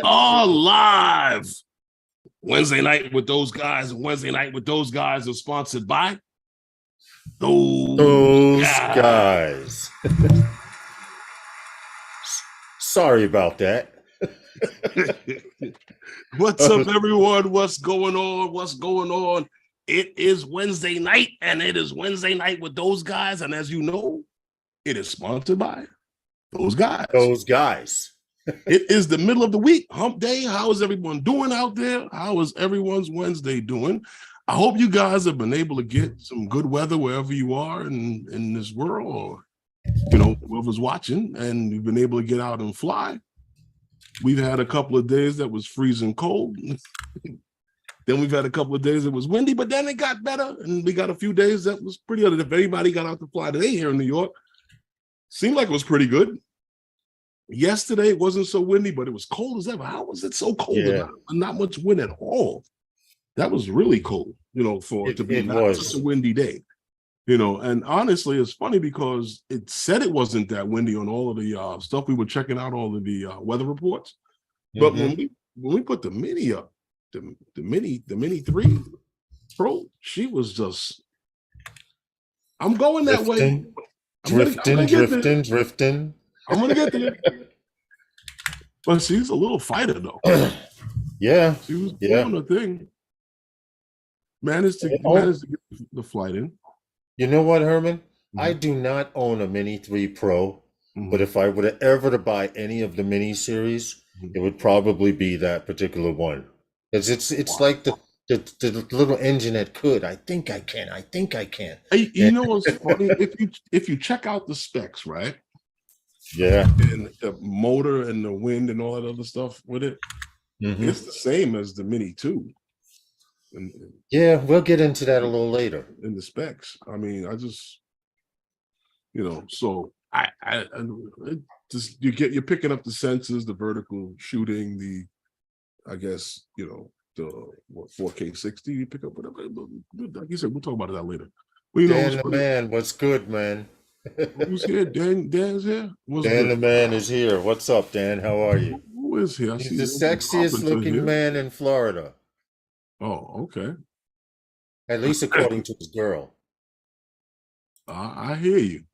are live. Wednesday night with those guys, and Wednesday night with those guys are sponsored by those guys. Sorry about that. What's up, everyone? What's going on? What's going on? It is Wednesday night, and it is Wednesday night with those guys. And as you know, it is sponsored by those guys. Those guys. It is the middle of the week, hump day. How is everyone doing out there? How is everyone's Wednesday doing? I hope you guys have been able to get some good weather wherever you are in this world, or, you know, whoever's watching, and you've been able to get out and fly. We've had a couple of days that was freezing cold. Then we've had a couple of days that was windy, but then it got better, and we got a few days that was pretty good. If anybody got out to fly today here in New York, seemed like it was pretty good. Yesterday it wasn't so windy, but it was cold as ever. How was it so cold? Yeah. Not much wind at all. That was really cold, you know, for it to be not such a windy day. You know, and honestly, it's funny because it said it wasn't that windy on all of the stuff we were checking out, all of the weather reports. But when we put the Mini up, the Mini 3 Pro, she was just, I'm going that way. Drifting. I'm gonna get there. But she's a little fighter though. Yeah. She was doing a thing. Managed to get the flight in. You know what, Herman? I do not own a Mini 3 Pro, but if I were to ever to buy any of the Mini series, it would probably be that particular one. Because it's like the little engine that could. I think I can. Hey, you know what's funny? If you check out the specs, right? Yeah. And the motor and the wind and all that other stuff with it, it's the same as the Mini 2. And yeah, we'll get into that a little later. In the specs. I mean, I just, you know, so I just you're picking up the sensors, the vertical shooting, the, I guess, you know, the 4K 60, you pick up whatever. Like you said, we'll talk about that later. Well, Dan the man, what's good, man? Who's here? Dan's here? Dan the man is here. What's up, Dan? How are you? Who is here? He's the sexiest looking man in Florida. Oh, okay. At least according to his girl. I hear you.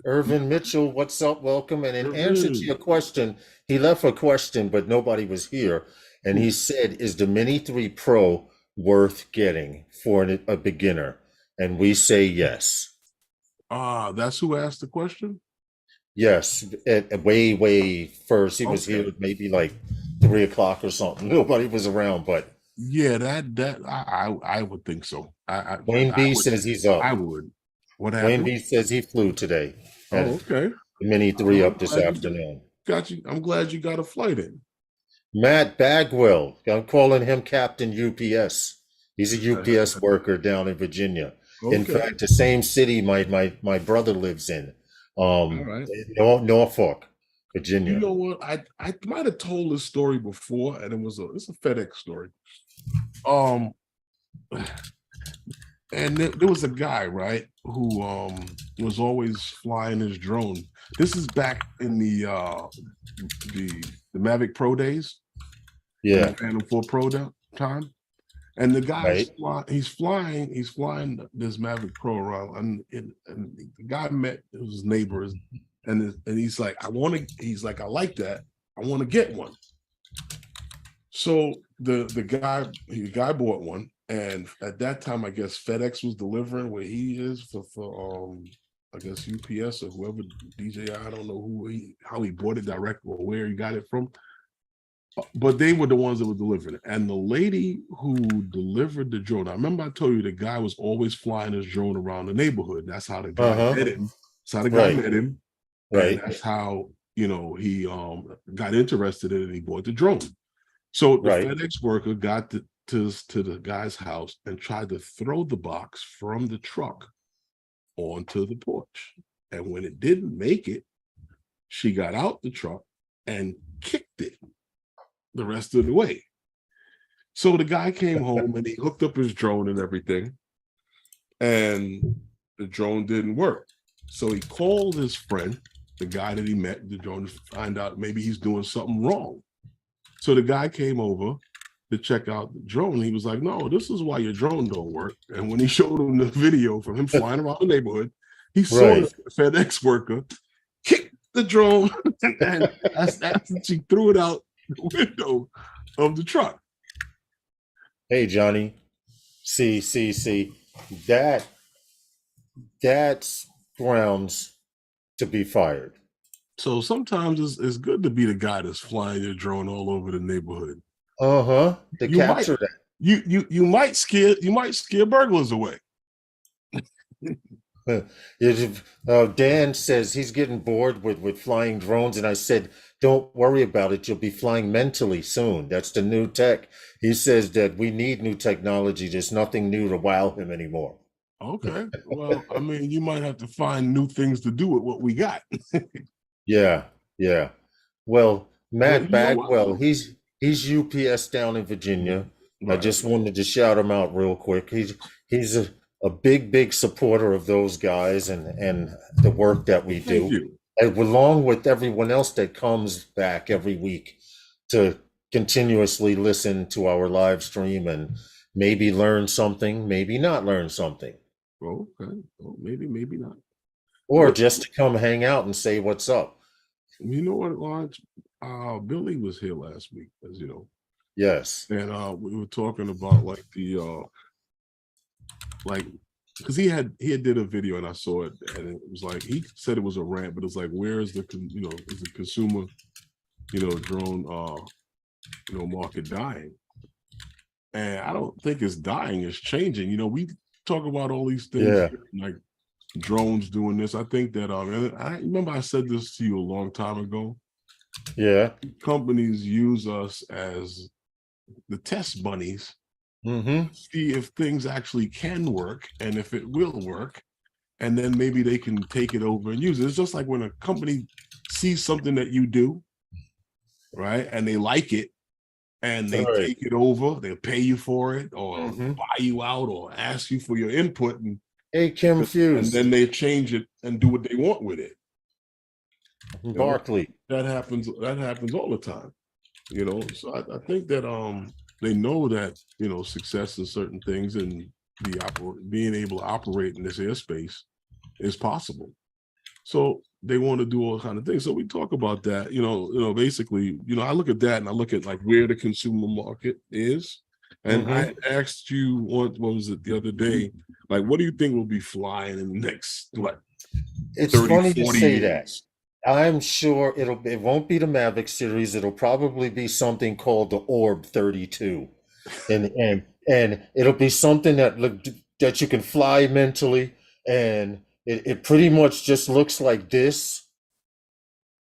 Irvin Mitchell, what's up? Welcome. And in answer to your question, he left a question, but nobody was here. And he said, is the Mini 3 Pro worth getting for a beginner? And we say yes. That's who asked the question? Yes. Way first. He was here maybe like 3 o'clock or something. Nobody was around, but yeah, I would think so. Wayne B says he's up. I would. What happened? Wayne B says he flew today. Oh, okay. The Mini 3 up this afternoon. Got you. I'm glad you got a flight in. Matt Bagwell. I'm calling him Captain UPS. He's a UPS worker down in Virginia. Okay. In fact, the same city my brother lives in. Norfolk, Virginia. You know what? I might have told this story before, and it's a FedEx story. And there was a guy, right, who was always flying his drone. This is back in the Mavic Pro days. Yeah. Phantom 4 Pro time. And the guy, he's flying this Mavic Pro around, and the guy met his neighbors, and he's like, I like that. I want to get one. So the guy bought one, and at that time, I guess FedEx was delivering where he is for I guess UPS or whoever, DJI. I don't know how he bought it direct or where he got it from. But they were the ones that were delivering it. And the lady who delivered the drone, I remember I told you the guy was always flying his drone around the neighborhood. That's how the guy met him. That's how the guy met him. Right. And that's how, you know, he got interested in it and he bought the drone. So the FedEx worker got to the guy's house and tried to throw the box from the truck onto the porch. And when it didn't make it, she got out the truck and kicked it the rest of the way. So the guy came home and he hooked up his drone and everything, and the drone didn't work. So he called his friend, the guy that he met, the drone, to find out maybe he's doing something wrong. So the guy came over to check out the drone. He was like, "No, this is why your drone don't work." And when he showed him the video from him flying around the neighborhood, he saw the FedEx worker kick the drone, and she threw it out the window of the truck. Hey, Johnny, see, that's grounds to be fired. So sometimes it's good to be the guy that's flying your drone all over the neighborhood. To capture that. You might scare burglars away. Dan says he's getting bored with flying drones, and I said, don't worry about it. You'll be flying mentally soon. That's the new tech. He says that we need new technology. There's nothing new to wow him anymore. Okay. Well, I mean, you might have to find new things to do with what we got. Yeah. Well, Matt Bagwell, he's UPS down in Virginia. Right. I just wanted to shout him out real quick. He's a big supporter of those guys and the work that we do, and along with everyone else that comes back every week to continuously listen to our live stream and maybe learn something, maybe not learn something. Oh, okay. Well, maybe not. Or just to come hang out and say what's up. You know what, Lodge? Billy was here last week, as you know. Yes. And we were talking about like the because he had did a video and I saw it, and it was like he said it was a rant, but it's like, where is the is the consumer drone market dying? And I don't think it's dying, it's changing. We talk about all these things like drones doing this. I think that I remember I said this to you a long time ago. Yeah. Companies use us as the test bunnies. See if things actually can work and if it will work, and then maybe they can take it over and use it. It's just like when a company sees something that you do, right, and they like it, and they take it over, they'll pay you for it, or buy you out, or ask you for your input, and confused, and then they change it and do what they want with it. Barkley, that happens all the time. So I think that they know that success in certain things and being able to operate in this airspace is possible. So they want to do all kind of things. So we talk about that. Basically, I look at that and I look at like where the consumer market is. And I asked you what was it the other day? Like, what do you think will be flying in the next It's 30, funny to say years? That. I'm sure it won't be the Mavic series. It'll probably be something called the Orb 32, and it'll be something that you can fly mentally, and it pretty much just looks like this.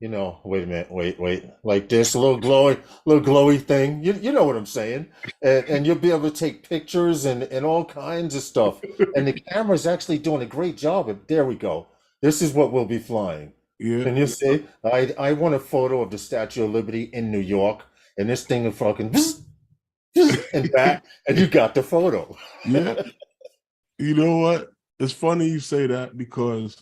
Wait a minute, wait, like this little glowy thing. You know what I'm saying? And you'll be able to take pictures and all kinds of stuff. And the camera's actually doing a great job. There we go. This is what we'll be flying. Yeah. Can you see? I want a photo of the Statue of Liberty in New York, and this thing is fucking and back, and you got the photo. Yeah. You know what? It's funny you say that, because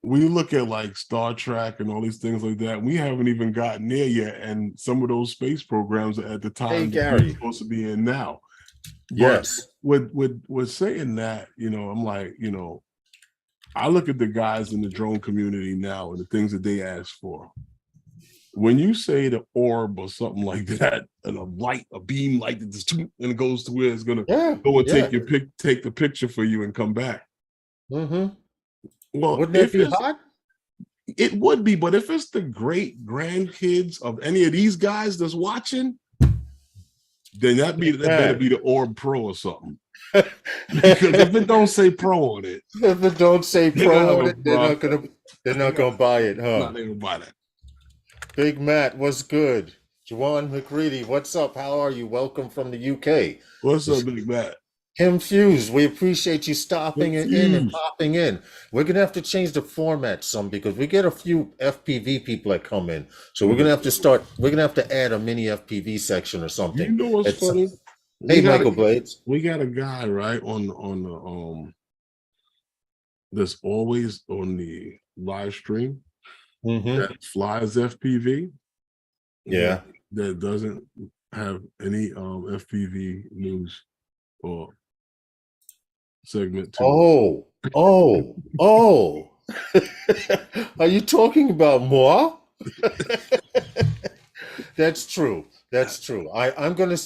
we look at like Star Trek and all these things like that, we haven't even gotten there yet. And some of those space programs at the time we're supposed to be in now. Yes. But with saying that, I'm like, I look at the guys in the drone community now and the things that they ask for. When you say the Orb or something like that, and a beam light that just, and it goes to where it's gonna go and take the picture for you and come back. Well, wouldn't that be hot? It would be, but if it's the great grandkids of any of these guys that's watching, then that better be the Orb Pro or something. Because if it don't say Pro on it, they're not gonna buy it, huh? Not gonna buy that. Big Matt, what's good? Juwan McCready, what's up? How are you? Welcome from the UK. What's up, Big Matt? Kim Fuse, we appreciate you stopping in and popping in. We're gonna have to change the format some, because we get a few FPV people that come in. So we're gonna have to add a mini FPV section or something. You know what's funny? Hey, Michael Blades. We got a guy right on the that's always on the live stream that flies FPV. Yeah. that doesn't have any FPV news or segment to Oh. Are you talking about moi? That's true. That's true. I'm gonna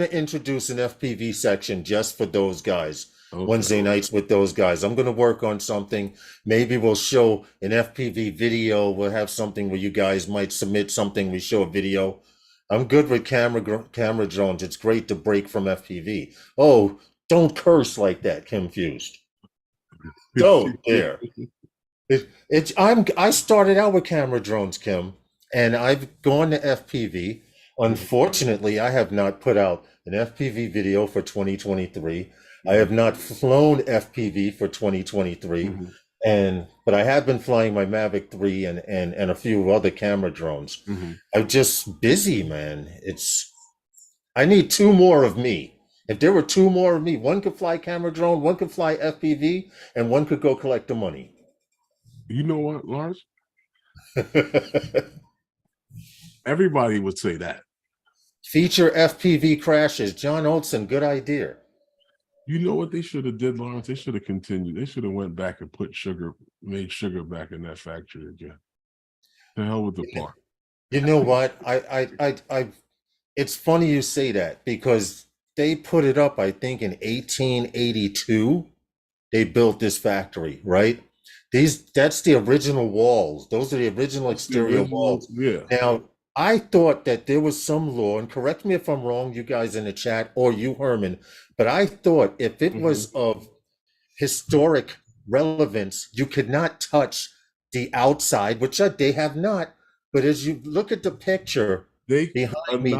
introduce an FPV section just for those guys. Okay. Wednesday nights with those guys. I'm gonna work on something. Maybe we'll show an FPV video. We'll have something where you guys might submit something. We show a video. I'm good with camera drones. It's great to break from FPV. Oh, don't curse like that, confused. Don't dare. I started out with camera drones, Kim, and I've gone to FPV. Unfortunately, I have not put out an FPV video for 2023. I have not flown FPV for 2023, but I have been flying my Mavic 3 and a few other camera drones. I'm just busy, man. I need two more of me. If there were two more of me, one could fly camera drone, one could fly FPV, and one could go collect the money. You know what, Lars? Everybody would say that. Feature FPV crashes. John Olson, good idea. You know what they should have did, Lawrence? They should have continued. They should have went back and made sugar back in that factory again. The hell with the part. You know what? It's funny you say that because they put it up, I think, in 1882. They built this factory, right? That's the original walls. Those are the original exterior walls. Yeah. Now, I thought that there was some law, and correct me if I'm wrong, you guys in the chat, or you, Herman, but I thought if it was of historic relevance, you could not touch the outside, which they have not. But as you look at the picture behind me,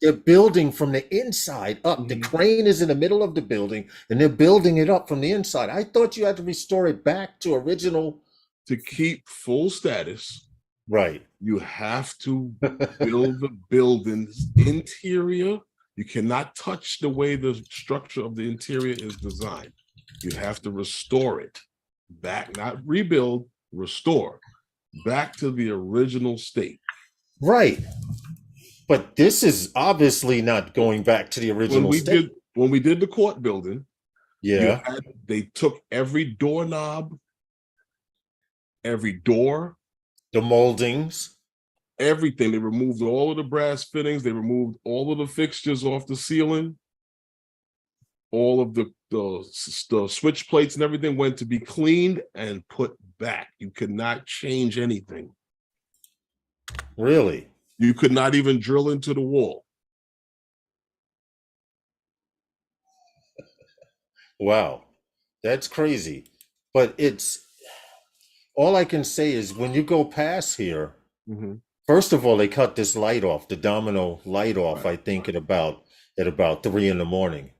they're building from the inside up. The crane is in the middle of the building, and they're building it up from the inside. I thought you had to restore it back to original. To keep full status. Right. You have to build the building's interior. You cannot touch the way the structure of the interior is designed. You have to restore it back, not rebuild, restore back to the original state. Right. But this is obviously not going back to the original state. When we did the court building, yeah, they took every doorknob, every door, the moldings, everything. They removed all of the brass fittings. They removed all of the fixtures off the ceiling. All of the switch plates and everything went to be cleaned and put back. You could not change anything. Really? You could not even drill into the wall. Wow, that's crazy. But all I can say is when you go past here, first of all, they cut this light off, the domino light off, I think at about 3 in the morning,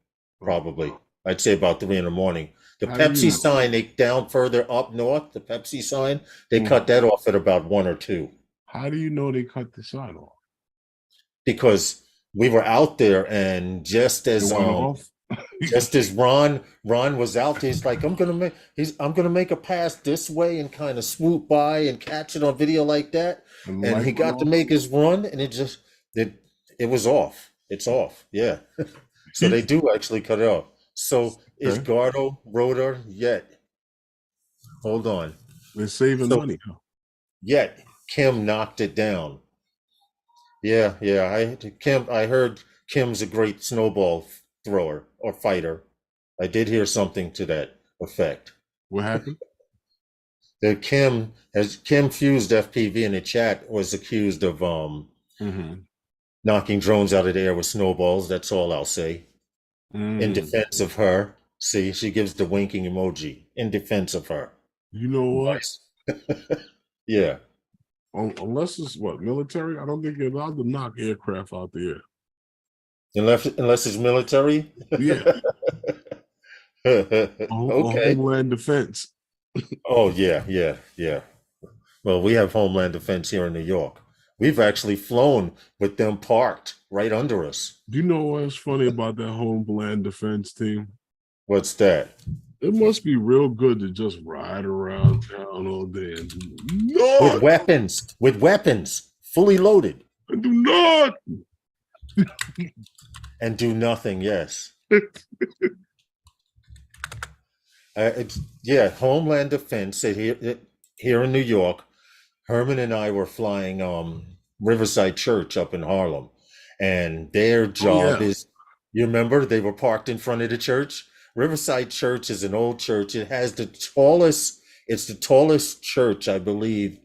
probably. I'd say about 3 in the morning. The Pepsi sign, they down further up north, the Pepsi sign, they cut that off at about 1 or 2. How do you know they cut the sign off? Because we were out there, and just as Ron was out there, he's like, I'm gonna make a pass this way and kind of swoop by and catch it on video like that. And he got to make his run, and it was off. It's off, yeah. So they do actually cut it off. So is Gardo rotor yet? Hold on. They're saving money. Yet Kim knocked it down. Yeah. I heard Kim's a great snowball thrower or fighter. I did hear something to that effect. What happened? That Kim fused FPV in the chat was accused of knocking drones out of the air with snowballs. That's all I'll say. In defense of her. See, she gives the winking emoji in defense of her. You know what? Yeah. Unless it's military, I don't think you're allowed to knock aircraft out the air. Unless it's military? Yeah. Okay. Homeland defense. Oh, yeah. Well, we have Homeland Defense here in New York. We've actually flown with them parked right under us. Do you know what's funny about that Homeland Defense team? What's that? It must be real good to just ride around town all day and with weapons, fully loaded. And do not. And do nothing, yes. Yeah, Homeland Defense said here in New York, Herman and I were flying Riverside Church up in Harlem, and their job is, you remember, they were parked in front of the church. Riverside Church is an old church. It has it's the tallest church, I believe,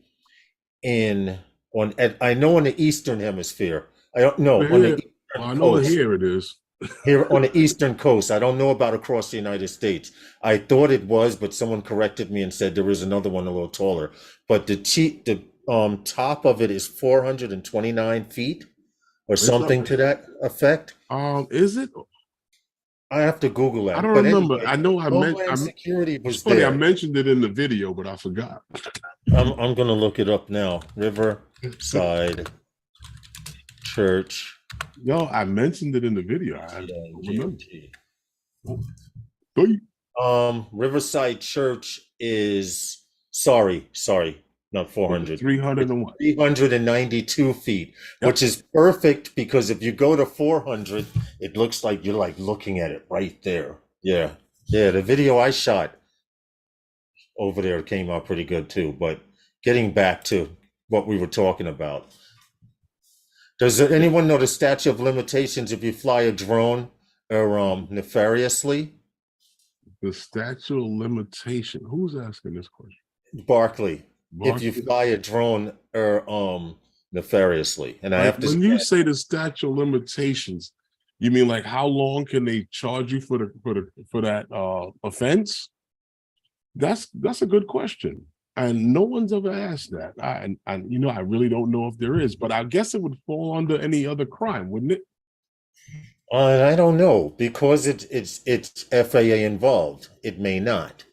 I know in the Eastern Hemisphere. I don't know on the Eastern I know coast. here it is. Here on the Eastern coast. I don't know about across the United States. I thought it was, but someone corrected me and said there is another one a little taller. But the top of it is 429 feet or something to that effect. Is it? I have to Google that. I don't remember. Anyway, I know Homeland Security was funny, there. I mentioned it in the video, but I forgot. I'm gonna look it up now. Riverside Church. No, I mentioned it in the video. I don't remember. Riverside Church is sorry, not 400. 392 feet, which is perfect because if you go to 400, it looks like you're like looking at it right there. Yeah. The video I shot over there came out pretty good too. But getting back to what we were talking about. Does anyone know the statute of limitations if you fly a drone or nefariously? The statute of limitation. Who's asking this question? Barkley. If you fly a drone or nefariously, and I have to. When you say the statute of limitations, you mean like how long can they charge you for that offense? That's a good question. And no one's ever asked that. I really don't know if there is, but I guess it would fall under any other crime, wouldn't it? I don't know because it's FAA involved. It may not.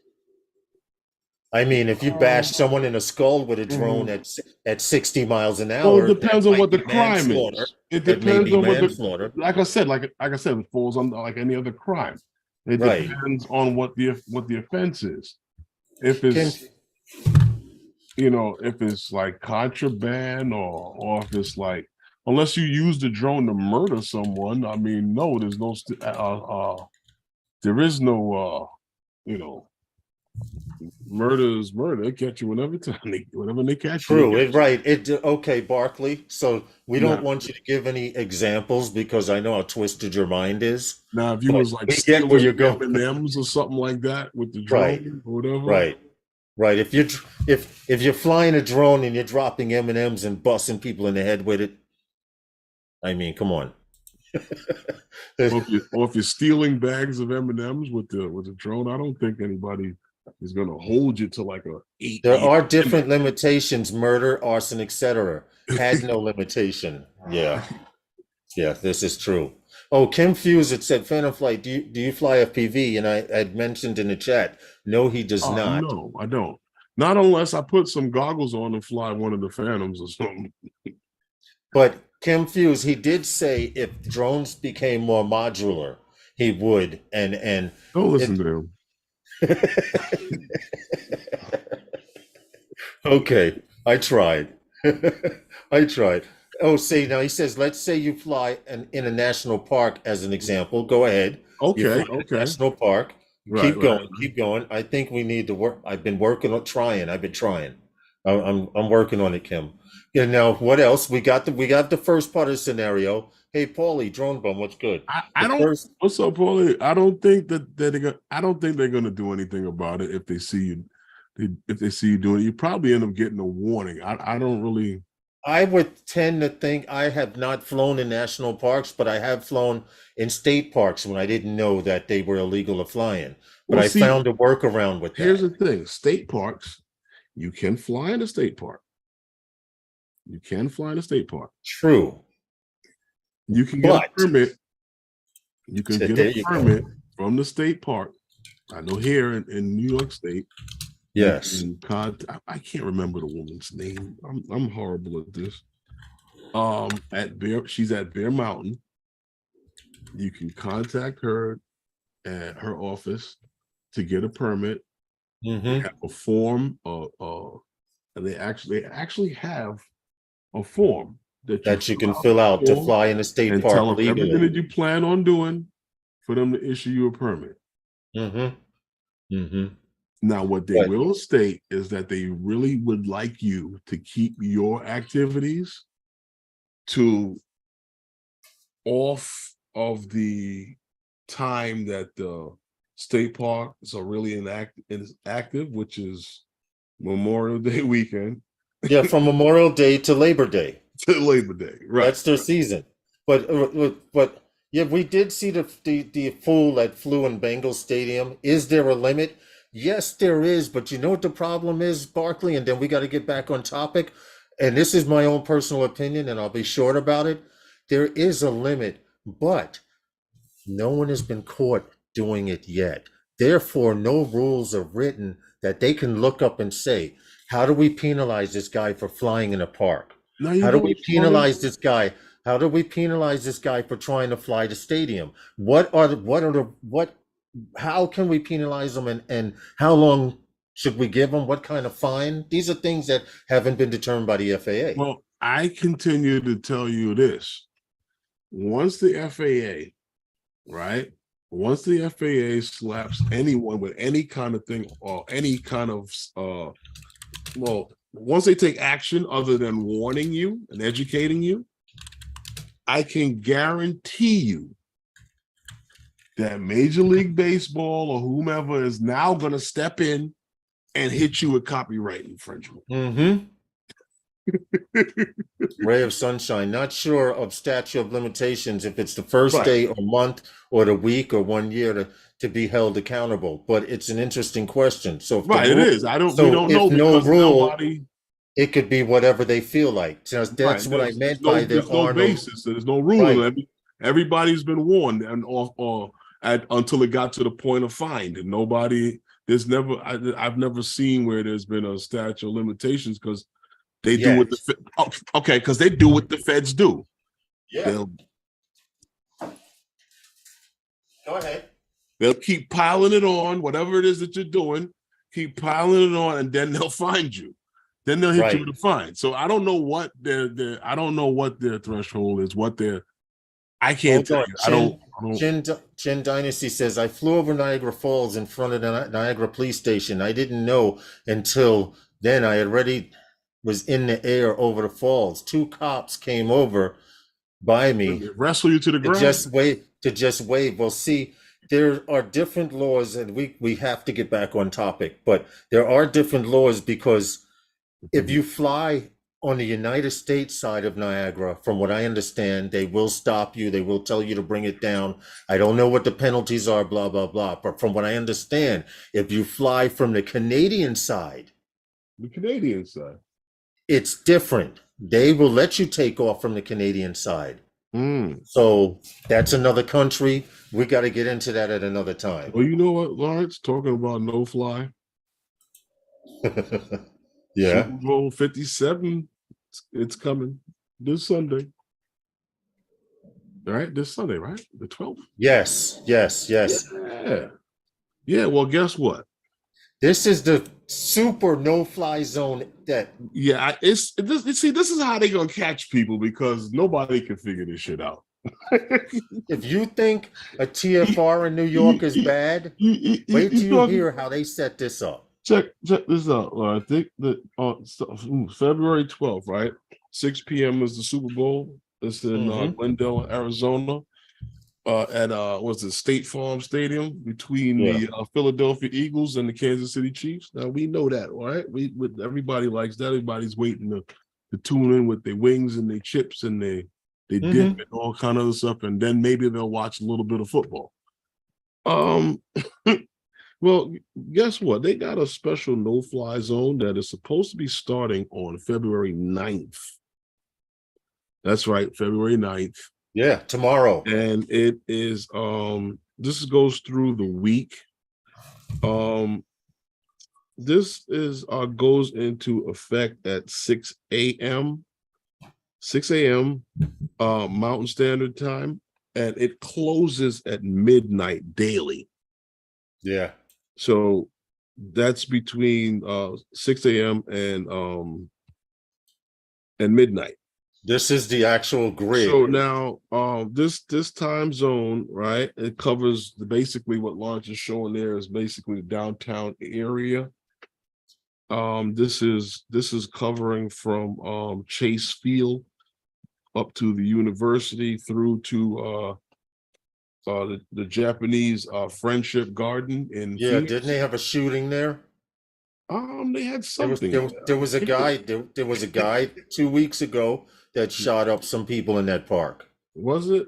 I mean, if you bash someone in the skull with a drone at 60 miles an hour, well, it depends on what the crime is. It depends on what manslaughter. Like I said, it falls under like any other crime. It depends on what the offense is. If it's if it's like contraband or if it's like, unless you use the drone to murder someone, I mean, no, there's no there is no murder is murder. They catch you whenever they catch you. True, right. Okay, Barkley. So we don't want you to give any examples because I know how twisted your mind is. Now, if you was like stealing M&Ms or something like that with the drone or whatever, right. If you're flying a drone and you're dropping M&Ms and busting people in the head with it, I mean, come on. or if you're stealing bags of M&Ms with the drone, I don't think anybody is going to hold you to like a 8. There are different limitations. Murder, arson, etc. has no limitation. Yeah, this is true. Oh, Kim Fuse had said, Phantom Flight, do you fly FPV? And I had mentioned in the chat, no, he does not. No, I don't. Not unless I put some goggles on and fly one of the Phantoms or something. But Kim Fuse, he did say if drones became more modular, he would. And don't listen to him. Okay, I tried. Oh, see, now he says, let's say you fly in a national park as an example. Go ahead. Okay. National park. Keep going. I think we need to work. I've been trying. I'm working on it, Kim. Yeah. Now, what else? We got the first part of the scenario. Hey, Paulie, Drone Bum, what's good? What's up, Paulie? I don't think they're gonna do anything about it if they see you. If they see you doing it, you probably end up getting a warning. I don't really. I would tend to think I have not flown in national parks, but I have flown in state parks when I didn't know that they were illegal to fly in. But I found a workaround with that. Here's the thing: state parks, you can fly in a state park. True. You can get a permit. You can get a permit from the state park. I know here in New York State. Yes. I can't remember the woman's name. I'm horrible at this. She's at Bear Mountain. You can contact her at her office to get a permit. They have a form and they actually have a form that you can fill out to fly in a state and park tell them legally. everything that you plan on doing for them to issue you a permit. Now, what they will state is that they really would like you to keep your activities to off of the time that the state parks are really active, which is Memorial Day weekend. Yeah, from Memorial Day to Labor Day. To Labor Day, right? That's their season. But yeah, we did see the fool that flew in Bengals Stadium. Is there a limit? Yes, there is. But you know what the problem is, Barkley? And then we got to get back on topic. And this is my own personal opinion, and I'll be short about it. There is a limit, but no one has been caught doing it yet. Therefore, no rules are written that they can look up and say, how do we penalize this guy for flying in a park? How do we penalize this guy? How do we penalize this guy for trying to fly the stadium? How can we penalize them, and how long should we give them? What kind of fine? These are things that haven't been determined by the FAA. Well, I continue to tell you this. Once the FAA, right? Once the FAA slaps anyone with any kind of thing or any kind of, once they take action other than warning you and educating you, I can guarantee you that Major League Baseball or whomever is now going to step in and hit you with copyright infringement. Ray of sunshine. Not sure of statute of limitations if it's the first day or month or the week or 1 year to be held accountable, but it's an interesting question. So if it is. We don't know, no rule. It could be whatever they feel like. So that's what I meant by there's no basis. There's no rule. Everybody's been warned until it got to the point of fine, and I've never seen where there's been a statute of limitations because they do what because they do what the feds do. Yeah. Go ahead. They'll keep piling it on, whatever it is that you're doing, keep piling it on, and then they'll find you. Then they'll hit you with a fine. So I don't know what their threshold is, I can't tell you. Chin Dynasty says, I flew over Niagara Falls in front of the Niagara police station. I didn't know until then I already was in the air over the falls. 2 cops came over by me. Wrestle you to the ground? To just wave. Well, see, there are different laws, and we have to get back on topic, but there are different laws because if you fly on the United States side of Niagara, from what I understand, they will stop you. They will tell you to bring it down. I don't know what the penalties are, blah, blah, blah. But from what I understand, if you fly from the Canadian side, it's different. They will let you take off from the Canadian side. So that's another country. We got to get into that at another time. Well, you know what, Lawrence, talking about no fly. Yeah. Super Bowl 57, it's coming this Sunday. All right, this Sunday, right? The 12th? Yes. Yeah, well, guess what? This is the super no-fly zone this is how they're gonna catch people because nobody can figure this shit out. If you think a TFR in New York is bad, wait till you hear how they set this up. Check this out. I think that February 12th, right? 6 p.m. is the Super Bowl. It's in Glendale, Arizona. At State Farm Stadium between the Philadelphia Eagles and the Kansas City Chiefs. Now we know that, right? Everybody likes that. Everybody's waiting to tune in with their wings and their chips and they dip and all kind of other stuff, and then maybe they'll watch a little bit of football. Well, guess what? They got a special no-fly zone that is supposed to be starting on February 9th. That's right, February 9th. Yeah, tomorrow. And it is this goes through the week. This is goes into effect at 6 a.m. Mountain Standard Time, and it closes at midnight daily. Yeah. So that's between 6 a.m. and midnight. This is the actual grid. So now, this time zone, right? It covers basically what Lawrence is showing there is basically the downtown area. This is covering from Chase Field up to the university through to the Japanese Friendship Garden in Phoenix. Didn't they have a shooting there? They had something. There was a guy. There was a guy 2 weeks ago that shot up some people in that park. Was it?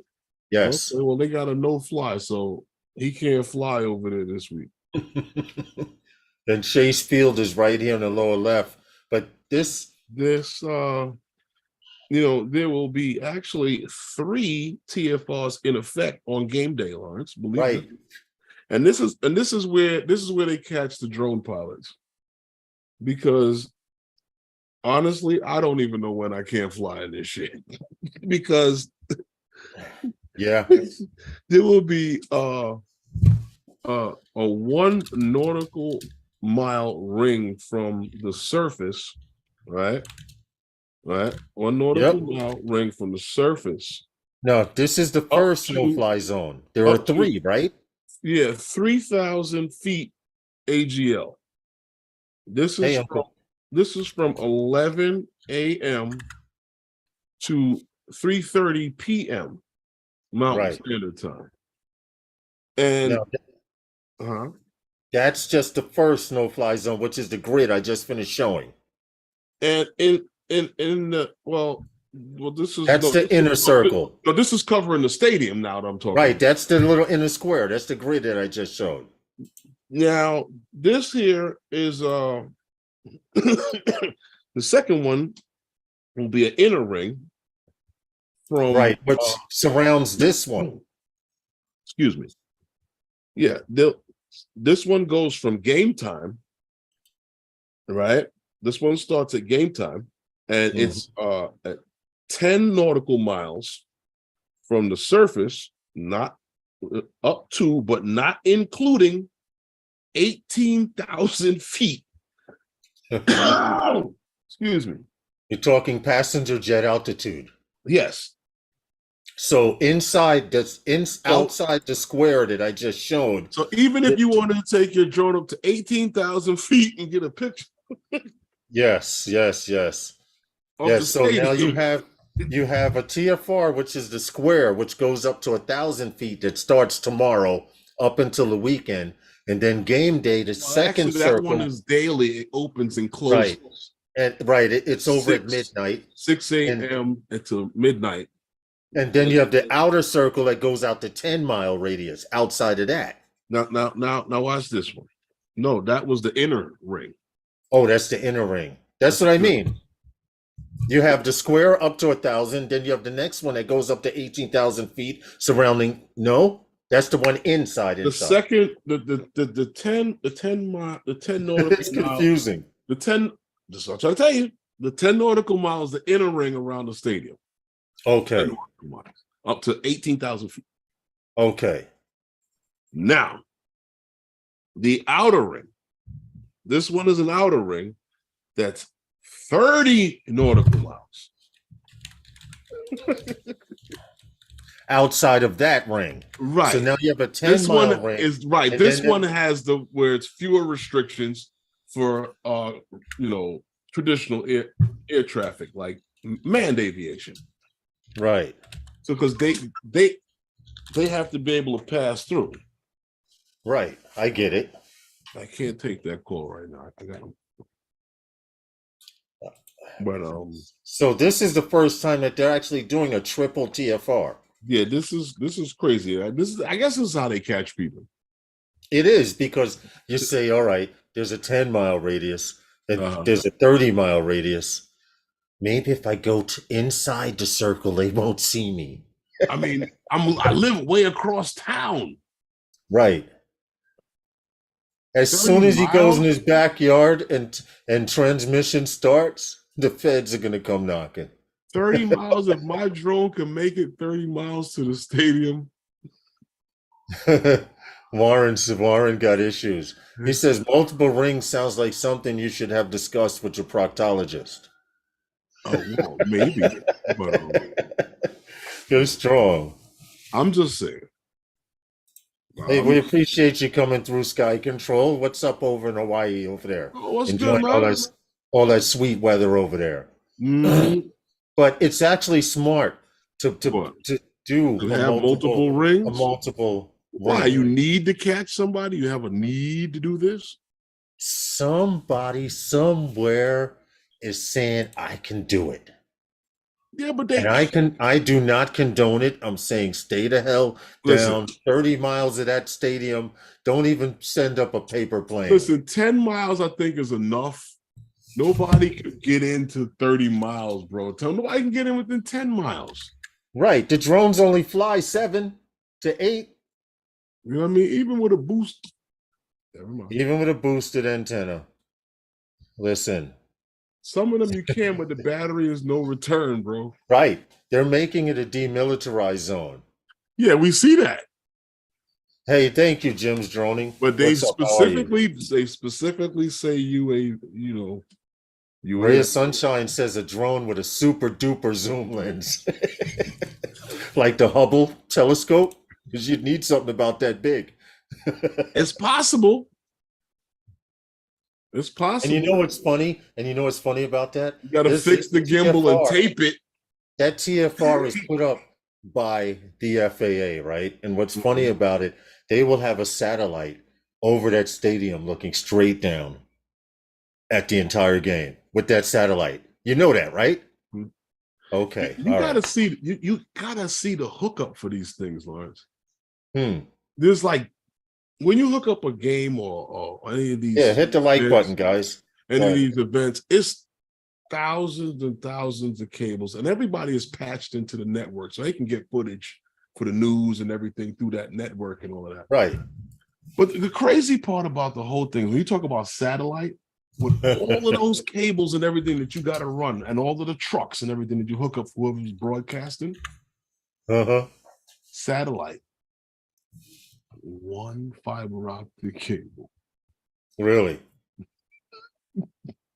Yes. Okay, well, they got a no-fly, so he can't fly over there this week. And Chase Field is right here in the lower left. But this, there will be actually 3 TFRs in effect on game day, Lawrence. Believe right. it. And this is where they catch the drone pilots. Because honestly, I don't even know when I can't fly in this shit. Because there will be a 1 nautical mile ring from the surface, right? 1 nautical mile ring from the surface. No, this is the first no-fly zone. There are 3, right? Yeah, 3,000 feet AGL. This is from 11 a.m. to 3:30 p.m. Mountain Standard Time. And that's just the first no-fly zone, which is the grid I just finished showing. And in the this is the inner circle. No, this is covering the stadium now that I'm talking. Right, that's the little inner square. That's the grid that I just showed. Now, this here is the second one will be an inner ring from which surrounds this one. Excuse me. Yeah, this one goes from game time, right? This one starts at game time, and it's at 10 nautical miles from the surface, not up to, but not including 18,000 feet. Excuse me. You're talking passenger jet altitude. Yes. So outside the square that I just showed. So even if you wanted to take your drone up to 18,000 feet and get a picture. Yes. So now you have a TFR, which is the square, which goes up to 1,000 feet that starts tomorrow up until the weekend. And then game day, the second circle. That one is daily. It opens and closes. It's over at midnight. 6 a.m. until midnight. And then you have the outer circle that goes out to 10-mile radius outside of that. Now watch this one. No, that was the inner ring. Oh, that's the inner ring. That's what I mean. You have the square up to 1,000, then you have the next one that goes up to 18,000 feet surrounding. No, that's the one inside. The second, the 10 nautical. It's confusing. Just I'll try to tell you, the 10 nautical miles, the inner ring around the stadium. Okay. Up to 18,000 feet. Okay. Now, the outer ring. This one is an outer ring that's 30 nautical miles. Outside of that ring. Right. So now you have a 10-mile ring. Is right. This one has where it's fewer restrictions for traditional air traffic, like manned aviation. Right. So because they have to be able to pass through. Right. I get it. I can't take that call right now. I got them. But so this is the first time that they're actually doing a triple TFR. Yeah, this is crazy. I guess this is how they catch people. It is, because you say, all right, there's a 10-mile radius, and there's a 30-mile radius. Maybe if I go inside the circle, they won't see me. I mean, I live way across town. Right. As soon as he goes in his backyard and transmission starts, the feds are going to come knocking. 30 miles, if my drone can make it 30 miles to the stadium. Warren got issues. He says multiple rings sounds like something you should have discussed with your proctologist. Oh well, maybe, but Go strong. I'm just saying. Hey, we appreciate you coming through Sky Control. What's up over in Hawaii over there? Oh, what's good, Enjoying man? all that sweet weather over there. But it's actually smart to do to have multiple rings. A multiple. Why ring. you need to catch somebody? You have a need to do this? Somebody somewhere is saying I can do it. Yeah, but I do not condone it. I'm saying stay the hell down. 30 miles of that stadium. Don't even send up a paper plane. Listen, 10 miles I think is enough. Nobody could get into 30 miles, bro. Nobody can get in within 10 miles. Right. The drones only fly 7 to 8. You know what I mean? Even with a boost. Even with a boosted antenna. Listen. Some of them you can, but the battery is no return, bro. Right. They're making it a demilitarized zone. Yeah, we see that. Hey, thank you, Jim's Droning. But they specifically say Ray of Sunshine says a drone with a super duper zoom lens. Like the Hubble telescope, because you'd need something about that big. It's possible. It's possible. And you know what's funny? About that? You got to fix the gimbal TFR, and tape it. That TFR is put up by the FAA, right? And what's funny about it, they will have a satellite over that stadium looking straight down at the entire game with that satellite. You know that, right? Okay. You gotta see you gotta see the hookup for these things, Lawrence. There's like when you hook up a game or any of these, hit the like button, guys. Any of these events, it's thousands and thousands of cables, and everybody is patched into the network, so they can get footage for the news and everything through that network and all of that. Right. But the crazy part about the whole thing, when you talk about satellite, with all of those cables and everything that you got to run, and all of the trucks and everything that you hook up for whoever's broadcasting, satellite. One fiber optic cable. Really?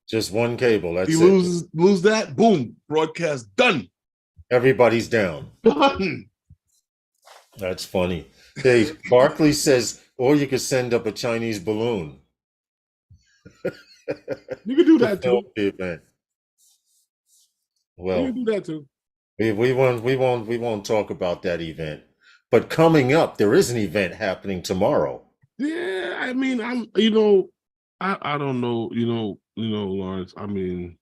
Just one cable. That's it. Lose that, boom, broadcast done. Everybody's down. Done. That's funny. Hey, Barkley says, or you could send up a Chinese balloon. You can do that too. Well, you can do that too. We won't talk about that event. But coming up, there is an event happening tomorrow. Yeah, I mean, I don't know, Lawrence. I mean,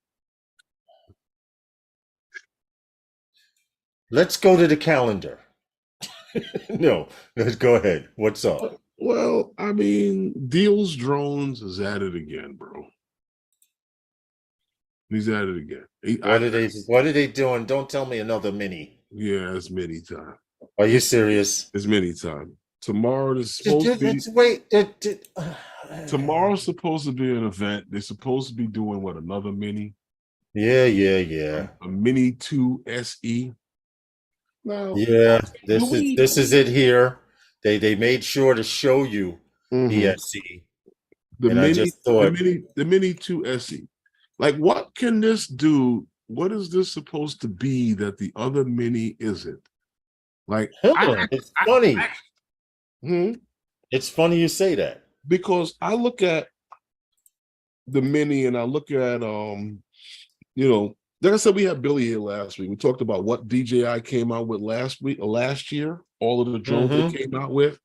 let's go to the calendar. No, go ahead. What's up? Well, I mean, Deals Drones is at it again, bro. He's at it again. What are they doing? Don't tell me another mini. Yeah, it's mini time. Are you serious? It's mini time. Tomorrow is supposed to be. Tomorrow's supposed to be an event. They're supposed to be doing what, another mini? Yeah. A Mini 2 SE. Now, yeah, this is it here. They made sure to show you the SE. The Mini 2 SE. Like, what can this do? What is this supposed to be that the other mini isn't? Like, it's funny. It's funny you say that. Because I look at the mini and I look at like I said, we had Billy here last week. We talked about what DJI came out with last year, all of the drones they came out with.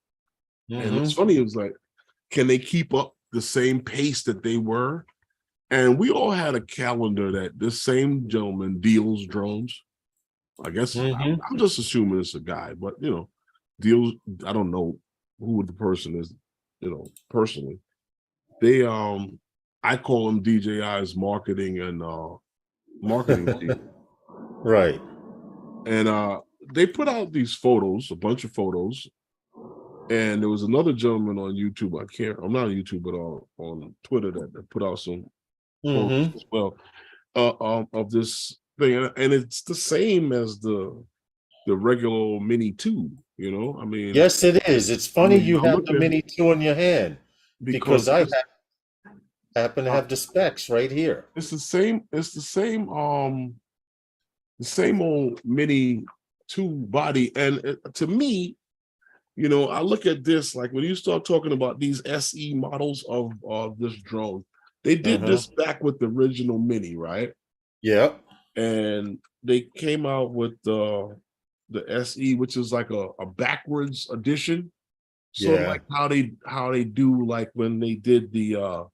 And it's funny, it was like, can they keep up the same pace that they were? And we all had a calendar that this same gentleman deals drones. I guess I'm just assuming it's a guy, but deals. I don't know who the person is, personally. They I call them DJI's marketing and marketing team. Right. And they put out these photos, a bunch of photos. And there was another gentleman on YouTube. I'm not on YouTube, but on Twitter that put out some photos as well of this thing, and it's the same as the regular old Mini 2. I mean, yes, it is. It's funny you have the Mini 2 in your hand because I happen to have the specs right here. It's the same. It's the same the same old Mini 2 body. And to me, I look at this, like when you start talking about these SE models of this drone, they did this back with the original Mini, right? Yeah. And they came out with the SE, which is like a backwards edition, sort of like how they do, like when they did the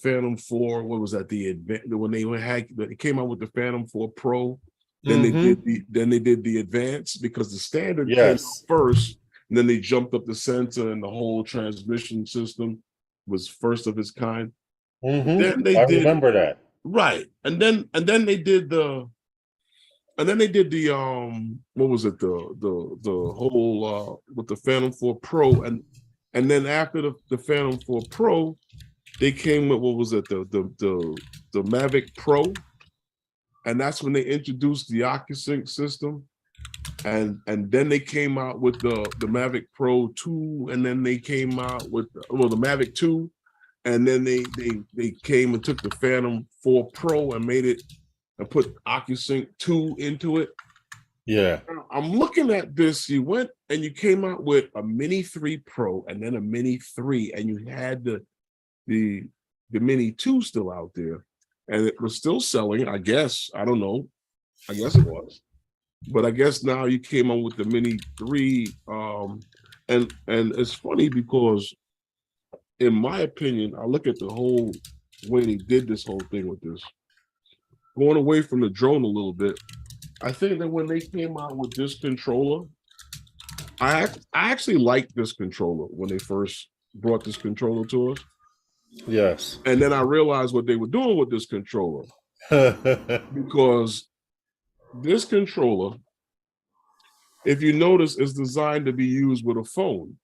Phantom 4. What was that? When they came out with the Phantom 4 Pro, then they did the Advance, because the standard came out first, and then they jumped up the sensor, and the whole transmission system was first of its kind. Then they remember that. Right. And then they did the what was it, the whole with the Phantom 4 Pro, and then after the Phantom 4 Pro, they came with, what was it, the Mavic Pro, and that's when they introduced the OcuSync system, and then they came out with the Mavic Pro 2, and then they came out with the Mavic 2, and then they came and took the Phantom 4 Pro and made it and put OcuSync 2 into it. Yeah. I'm looking at this. You went and you came out with a Mini 3 Pro and then a Mini 3, and you had the Mini 2 still out there, and it was still selling, I guess. I don't know. I guess it was. But I guess now you came on with the Mini 3. And it's funny because, in my opinion, I look at the whole way they did this whole thing with this, going away from the drone a little bit. I think that when they came out with this controller, I actually liked this controller when they first brought this controller to us. Yes. And then I realized what they were doing with this controller, because this controller, if you notice, is designed to be used with a phone.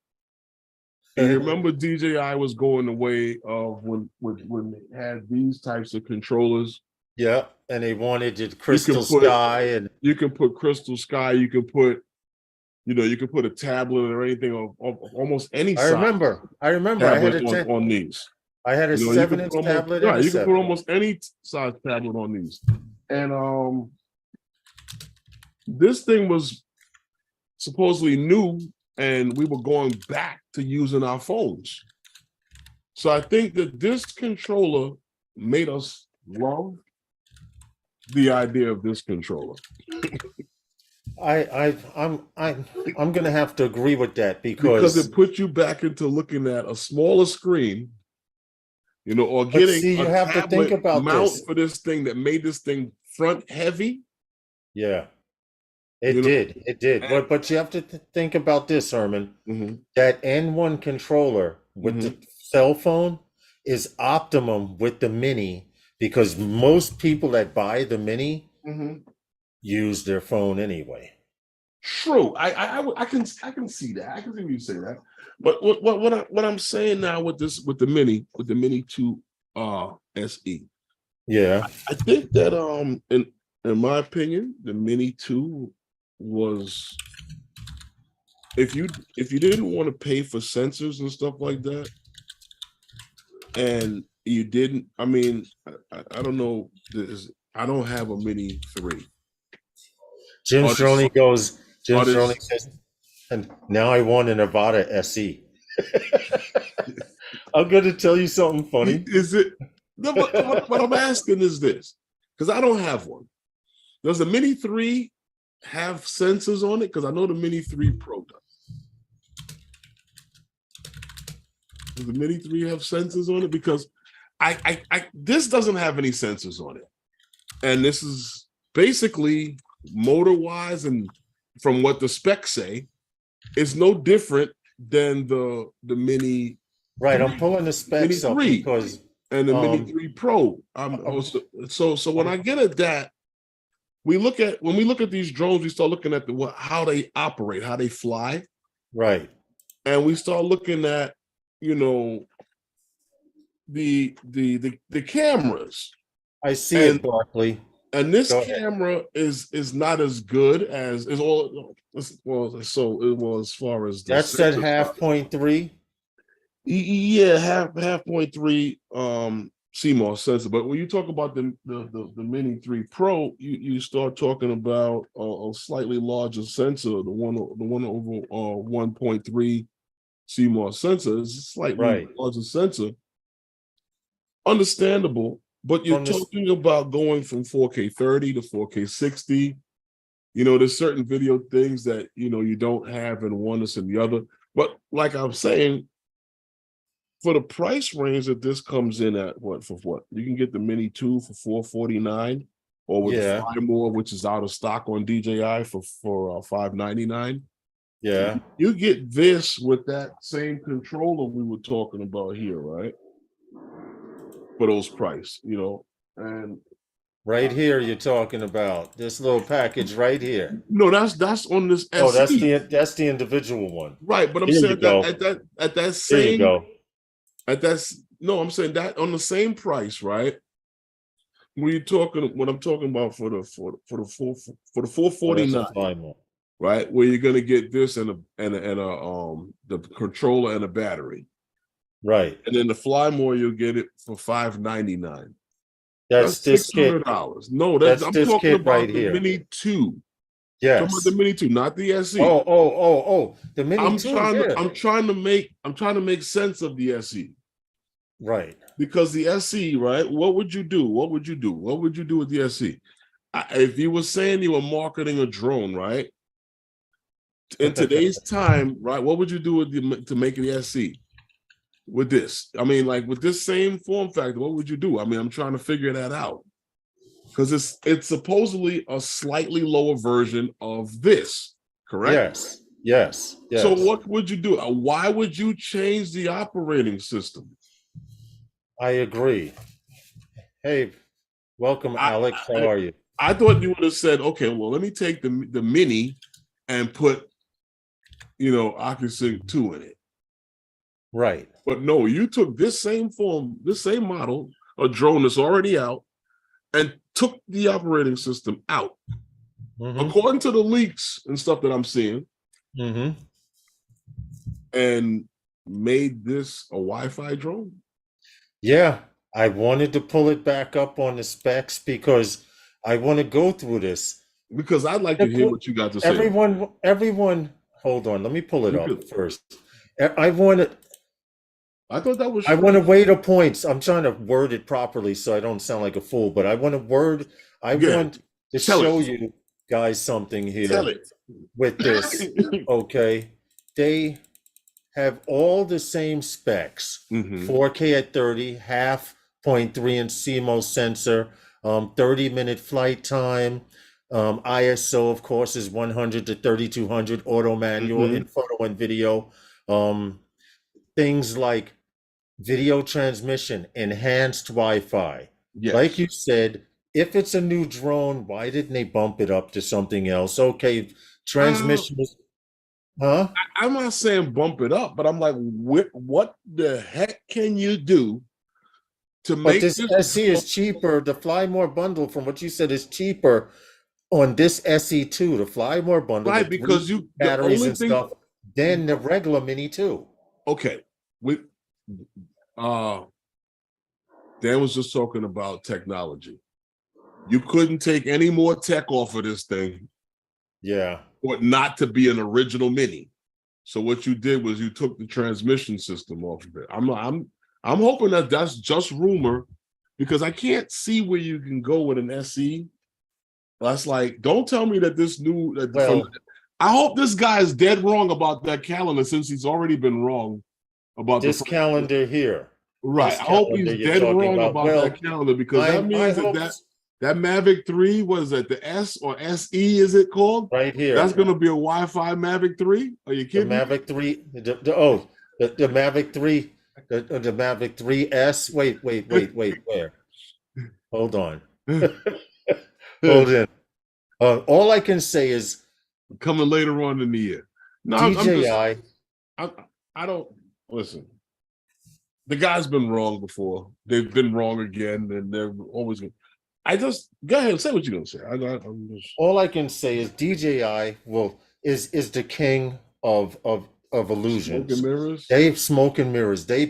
And you remember DJI was going the way of when they had these types of controllers. Yeah, and they wanted it crystal sky, and you can put crystal sky. You can put, you can put a tablet or anything of almost any size. I remember. I had on these. I had a 7-inch tablet. Yeah, you can put almost any size tablet on these. And this thing was supposedly new, and we were going back to using our phones. So I think that this controller made us love the idea of this controller. I'm gonna have to agree with that, because it put you back into looking at a smaller screen, or getting you have to think about mount for this thing that made this thing front heavy. Yeah. It did. But you have to think about this, Herman. That N1 controller with the cell phone is optimum with the Mini, because most people that buy the Mini use their phone anyway. True. I can see that. I can see you say that. But what I'm saying now with the Mini 2 SE. Yeah. I think that in my opinion, the Mini 2 was, if you didn't want to pay for sensors and stuff like that, and you didn't, I mean, I don't know, I don't have a Mini 3. Jim Stroni says, and now I want a Nevada SE. I'm going to tell you something funny. Is it? No, what I'm asking is this, because I don't have one. Does the Mini 3 have sensors on it? Because I know the Mini 3 Pro does. Does the Mini 3 have sensors on it? Because this doesn't have any sensors on it. And this is basically, motor-wise, and from what the specs say, it's no different than the Mini. Right, I'm pulling the specs up because, and the Mini 3 Pro. So when I get at that, when we look at these drones, we start looking at how they operate, how they fly. Right. And we start looking at, the cameras. I see it, Barkley. And this camera is not as good as so it was, as far as that's that 0.3. Yeah, half 0.3 CMOS sensor. But when you talk about the Mini 3 Pro, you start talking about a slightly larger sensor, the one over 1.3 CMOS sensor is a slightly larger sensor. Understandable, but you're talking about going from 4K 30 to 4K 60. You know, there's certain video things that, you know, you don't have in one that's in the other. But like I'm saying, for the price range that this comes in at, what you can get the Mini 2 for $449, or with the Fly More, which is out of stock on DJI for $599. Yeah, you get this with that same controller we were talking about here, right? For those price, you know, and right here you're talking about this little package right here. no, that's on this SE. Oh, that's the individual one, right? But I'm saying that at that same. There you go. I'm saying that on the same price, right? When I'm talking about for the 449, right? Where you're gonna get this and the controller and a battery, right? And then the Fly More, you'll get it for $599. That's this kit. No, that's I'm this talking kit about right the here. Mini 2. Yes. Talking about the Mini 2, not the SE. Oh, the Mini I'm 2. I'm trying to make sense of the SE. Right. Because the SE, right? What would you do? What would you do with the SE? If you were saying you were marketing a drone, right? In today's time, right? What would you do to make the SE? With this, I mean, like with this same form factor, what would you do? I mean, I'm trying to figure that out, because it's supposedly a slightly lower version of this, correct? Yes. So what would you do? Why would you change the operating system? I agree. Hey, welcome, Alex. How are you? I thought you would have said, okay, well, let me take the Mini and put, you know, OcuSync 2 in it. Right. But no, you took this same model, a drone that's already out, and took the operating system out. According to the leaks and stuff that I'm seeing, and made this a Wi-Fi drone. Yeah, I wanted to pull it back up on the specs because I want to go through this. Because I'd like to hear what you got to say. Everyone, hold on. Let me pull it up first. I thought that was. I want to weigh the points. I'm trying to word it properly so I don't sound like a fool. But I want to show you guys something here with this. Okay, they have all the same specs. 4K at 30, half 0.3-inch CMOS sensor, 30-minute flight time. ISO, of course, is 100 to 3200. Auto manual in photo and video. Things like video transmission, enhanced Wi-Fi. Yes. Like you said, if it's a new drone, why didn't they bump it up to something else? Okay, transmission is, I'm not saying bump it up, but I'm like, what the heck can you do to make this SE is cheaper? The Fly More bundle, from what you said, is cheaper on this SE2, the Fly More bundle, right? Because you batteries and stuff, than the regular Mini 2. Okay, Dan was just talking about technology. You couldn't take any more tech off of this thing. Yeah. Or not to be an original Mini. So what you did was you took the transmission system off of it. I'm hoping that that's just rumor, because I can't see where you can go with an SE. That's like, don't tell me that this new. I hope this guy is dead wrong about that calendar, since he's already been wrong about this calendar here. Right. I hope he's dead wrong about that calendar, because that means that Mavic 3, was at the S or SE, is it called? Right here. That's going to be a Wi-Fi Mavic 3? Are you kidding? The Mavic 3, the Mavic 3, the Mavic 3S. Wait, where? Hold on. Hold in. All I can say is coming later on in the year. No, DJI. I don't listen. The guy's been wrong before. They've been wrong again, and they're always going. Go ahead and say what you're going to say. All I can say is DJI is the king of of Smoke illusions. and mirrors. They smoke and mirrors. They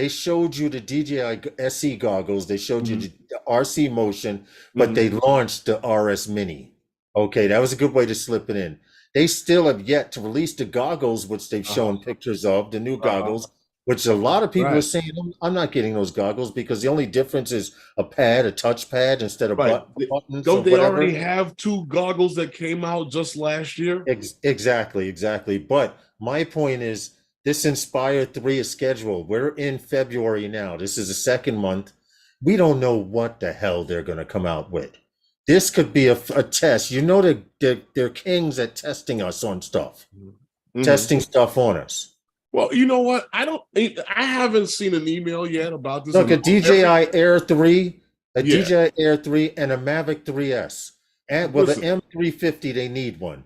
showed you the DJI SE goggles. They showed you the RC motion, but they launched the RS Mini. Okay, that was a good way to slip it in. They still have yet to release the goggles, which they've shown pictures of, the new goggles, which a lot of people are saying, I'm not getting those goggles because the only difference is a touchpad instead of buttons. Don't they already have 2 goggles that came out just last year? Exactly. But my point is, this Inspire 3 is scheduled. We're in February now. This is the 2nd month. We don't know what the hell they're going to come out with. This could be a test. You know, they're kings at testing us on stuff, testing stuff on us. Well, you know what? I haven't seen an email yet about this. Look, a DJI Air 3, DJI Air 3, and a Mavic 3S. And the M350, they need one.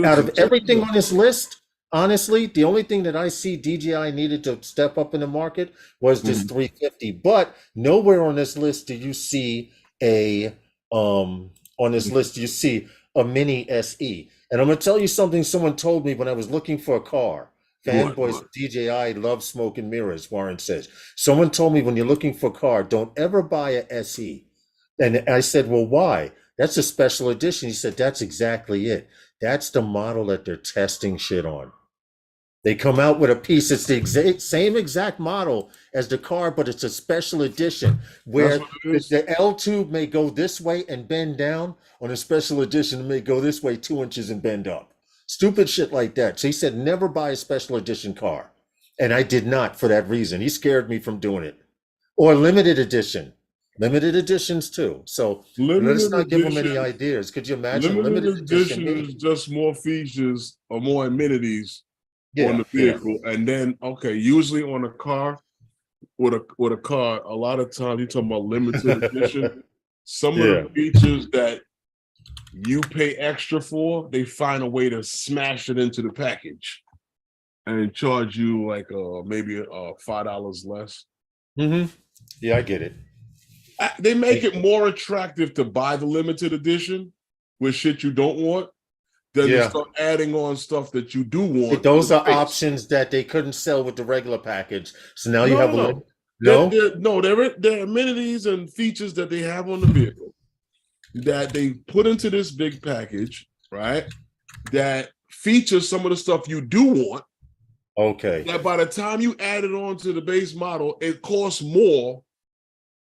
Out of everything on this list, honestly, the only thing that I see DJI needed to step up in the market was this 350. But nowhere on this list do you see a mini SE. And I'm gonna tell you something someone told me when I was looking for a car. Fanboys of DJI love smoke and mirrors, Warren says. Someone told me when you're looking for a car, don't ever buy a SE. And I said, well, why? That's a special edition. He said, that's exactly it. That's the model that they're testing shit on. They come out with a piece. It's the same exact model as the car, but it's a special edition where the L tube may go this way and bend down. On a special edition, it may go this way 2 inches and bend up. Stupid shit like that. So he said, never buy a special edition car. And I did not for that reason. He scared me from doing it. Or limited edition. Limited editions too. So let's not give them any ideas. Could you imagine? Limited edition is just more features or more amenities on the vehicle. And then, usually on a car, with a car, a lot of times you're talking about limited edition. Some of the features that you pay extra for, they find a way to smash it into the package and charge you like maybe $5 less. Yeah, I get it. They make it more attractive to buy the limited edition with shit you don't want than to start adding on stuff that you do want. Those are options that they couldn't sell with the regular package. So now you have they're amenities and features that they have on the vehicle that they put into this big package, right? That features some of the stuff you do want. Okay. That by the time you add it on to the base model, it costs more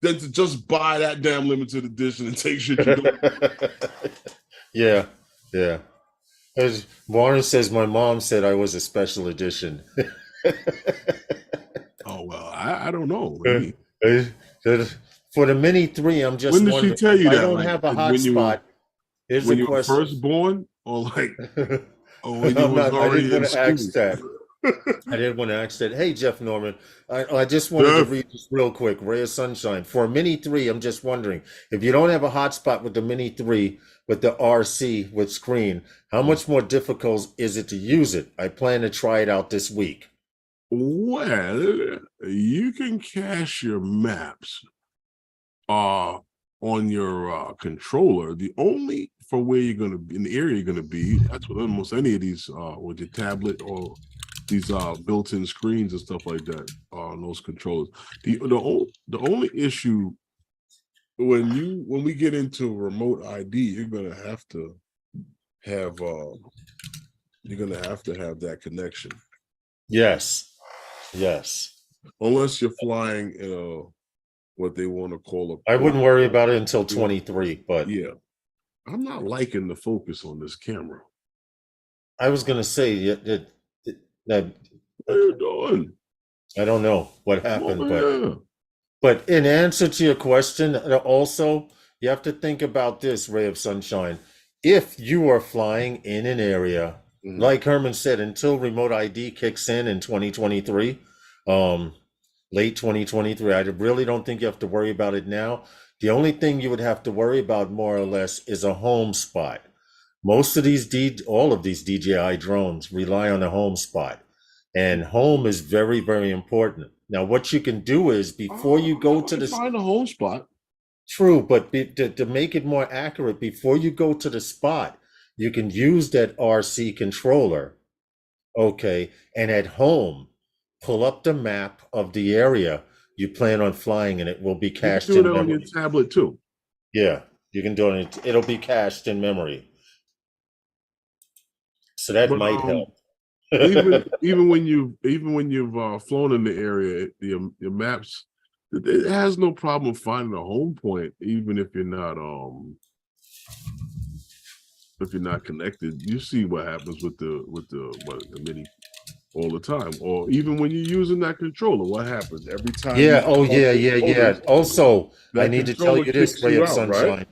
than to just buy that damn limited edition and take shit you don't. Yeah. As Warren says, my mom said I was a special edition. Oh, well, I don't know. For the Mini 3, I'm just when did she tell you that? I don't have a hotspot. When you were first born, or like, when you was already in school? I didn't want to ask that. Hey, Jeff Norman, I just wanted to read this real quick. Ray of Sunshine. For a Mini 3, I'm just wondering, if you don't have a hotspot with the Mini 3, with the RC with screen, how much more difficult is it to use it? I plan to try it out this week. Well, you can cache your maps on your controller. The only for where you're going to be, in the area you're going to be, that's with almost any of these with your tablet or these built-in screens and stuff like that on those controllers. The only issue when we get into remote ID, you're gonna have to have that connection. Yes. Unless you're flying in what they want to call I wouldn't worry about it until 23, but yeah. I'm not liking the focus on this camera. I was gonna say that what are you doing? I don't know what happened, but in answer to your question, also, you have to think about this, Ray of Sunshine. If you are flying in an area, like Herman said, until remote ID kicks in 2023, late 2023, I really don't think you have to worry about it now. The only thing you would have to worry about, more or less, is a home spot. Most of all of these DJI drones rely on a home spot. And home is very, very important. Now, what you can do is before you go to find a home spot. True, but to make it more accurate, before you go to the spot, you can use that RC controller Okay. And at home, pull up the map of the area you plan on flying, and it will be You can cached do it in on your memory. tablet too. Yeah, you can do it. It'll be cached in memory. So that But might help. even when you've flown in the area, your maps, it has no problem finding a home point, even if you're not connected. You see what happens with the mini all the time, or even when you're using that controller, what happens every time you Yeah. Oh, off yeah, your yeah, yeah. motors, Also, I that need to tell controller you this, kicks Ray you of out, right? Sunshine.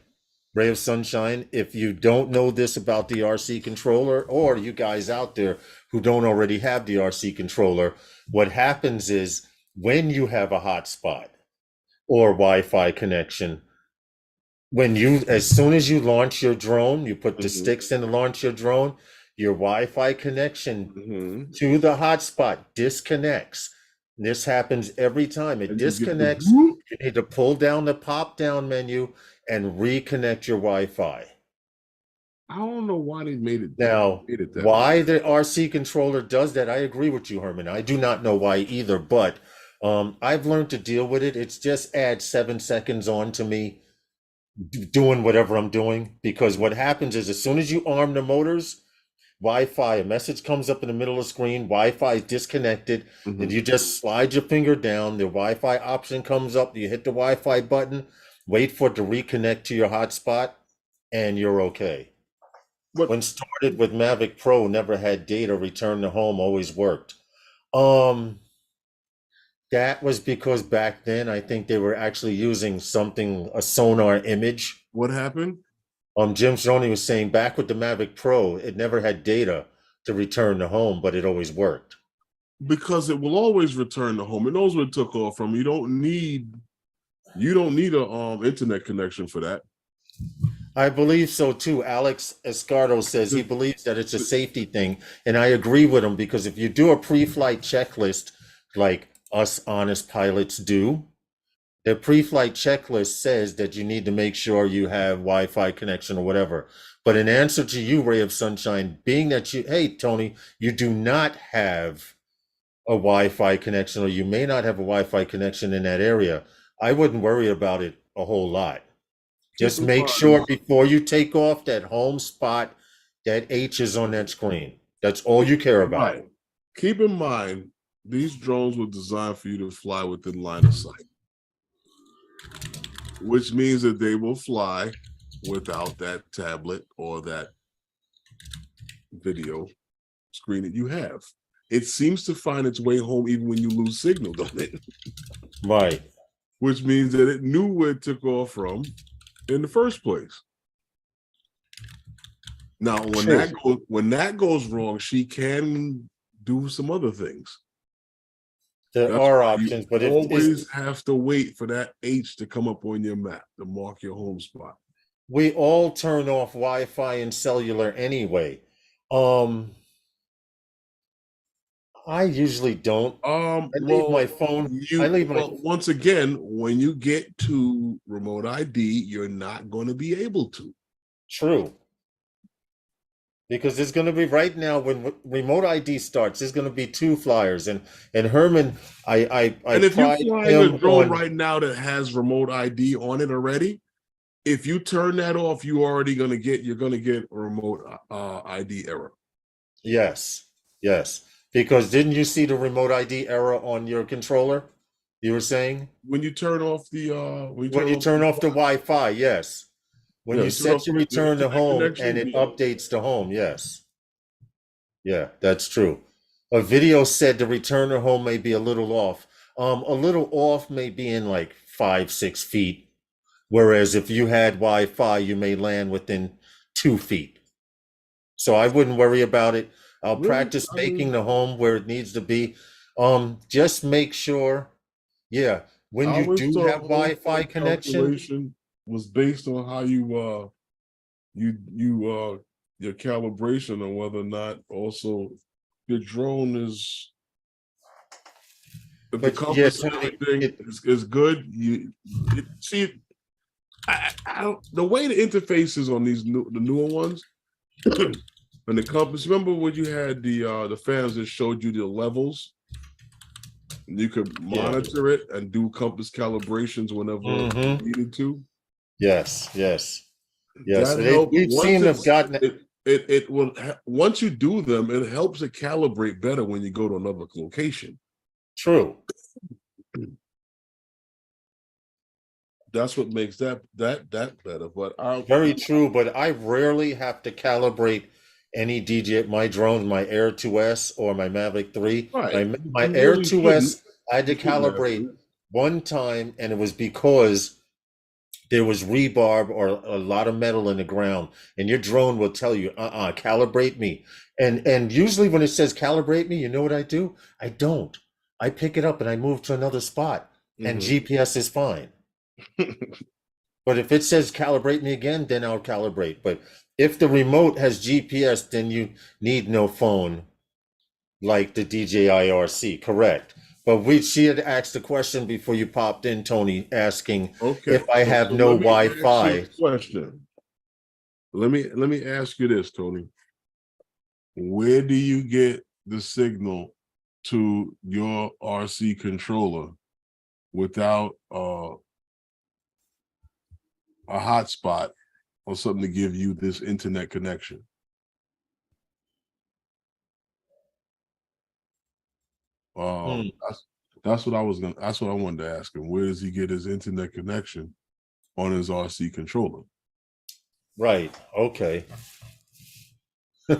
Ray of Sunshine, if you don't know this about the RC controller, or you guys out there who don't already have the RC controller, what happens is when you have a hotspot or Wi-Fi connection, as soon as you launch your drone, you put the Hmm. sticks in to launch your drone, your Wi-Fi connection Hmm. to the hotspot disconnects. This happens every time. It And you get the disconnects. whoop. You need to pull down the pop down menu and reconnect your Wi-Fi. I don't know why they Now, made it that way. why the RC controller does that, I agree with you, Herman. I do not know why either, but I've learned to deal with it. It's just add 7 seconds on to me doing whatever I'm doing, because what happens is as soon as you arm the motors, Wi-Fi, a message comes up in the middle of the screen, Wi-Fi is disconnected, then Hmm. you just slide your finger down, the Wi-Fi option comes up, you hit the Wi-Fi button, wait for it to reconnect to your hotspot, and you're okay. But When started with Mavic Pro, never had data, return to home always worked. Um, that was because back then I think they were actually using something, a sonar image. what happened? Jim Stoney was saying back with the Mavic Pro, it never had data to return to home, but it always worked. Because it will always return to home. It knows where it took off from. You don't need a internet connection for that. I believe so too. Alex Escardo says he believes that it's a safety thing. And I agree with him, because if you do a pre-flight checklist, like us honest pilots do, the pre-flight checklist says that you need to make sure you have Wi-Fi connection or whatever. But in answer to you, Ray of Sunshine, being that hey, Tony, you do not have a Wi-Fi connection, or you may not have a Wi-Fi connection in that area, I wouldn't worry about it a whole lot. Keep Just in make sure mind, before you take off that home spot, that H is on that screen. That's all you care about. right. Keep in mind, these drones were designed for you to fly within line of sight, which means that they will fly without that tablet or that video screen that you have. It seems to find its way home even when you lose signal, don't it? Right. Which means that it knew where it took off from in the first place. Now, when that goes wrong, she can do some other things. There That's are why you options, but if always have to wait for that H to come up on your map to mark your home spot. we all turn off Wi-Fi and cellular anyway. Um, I usually don't. I leave my phone. I leave my Once again, when you get to remote ID, you're not going to be able to. true. Because there's going to be right now when remote ID starts, there's going to be two flyers, and Herman, I And if you're pride flying a him drone on. right now that has remote ID on it already, if you turn that off, you're going to get a remote ID error. Yes, yes. Because didn't you see the remote ID error on your controller? You were saying When you turn off the when you turn off the Wi-Fi, yes. When yeah, you you turn off set your the return to internet home and connection, it yeah. updates to home, yes. Yeah, that's true. A video said the return to home may be a little off. A little off may be in like 5, 6 feet. Whereas if you had Wi-Fi, you may land within 2 feet. So I wouldn't worry about it. I'll Really? practice I making mean, the home where it needs to be. Just make sure, yeah, I when you always do have thought home Wi-Fi point connection, calculation was based on how you your calibration on whether or not also your drone is, if the but yeah, compass and Tony, everything is good. See, I don't, the way the interface is on the newer ones, And the compass, remember when you had the fans that showed you the levels? You could monitor it and do compass calibrations whenever you needed to. Yes. That helped. We've seen have gotten it will, once you do them, it helps it calibrate better when you go to another location. True. That's what makes that better. But very true. But I rarely have to calibrate any DJ, my drone, my Air 2S or my Mavic 3. Right. My Air 2S, I had to calibrate one time, and it was because there was rebarb or a lot of metal in the ground, and your drone will tell you, calibrate me. And usually when it says calibrate me, you know what I do? I don't. I pick it up and I move to another spot, and GPS is fine. But if it says calibrate me again, then I'll calibrate. But if the remote has GPS, then you need no phone like the DJI RC, correct? But she had asked the question before you popped in, Tony, asking if I have no Wi-Fi. Question. Let me ask you this, Tony. Where do you get the signal to your RC controller without a hotspot or something to give you this internet connection? That's what I wanted to ask him. Where does he get his internet connection on his RC controller? Right. Okay. He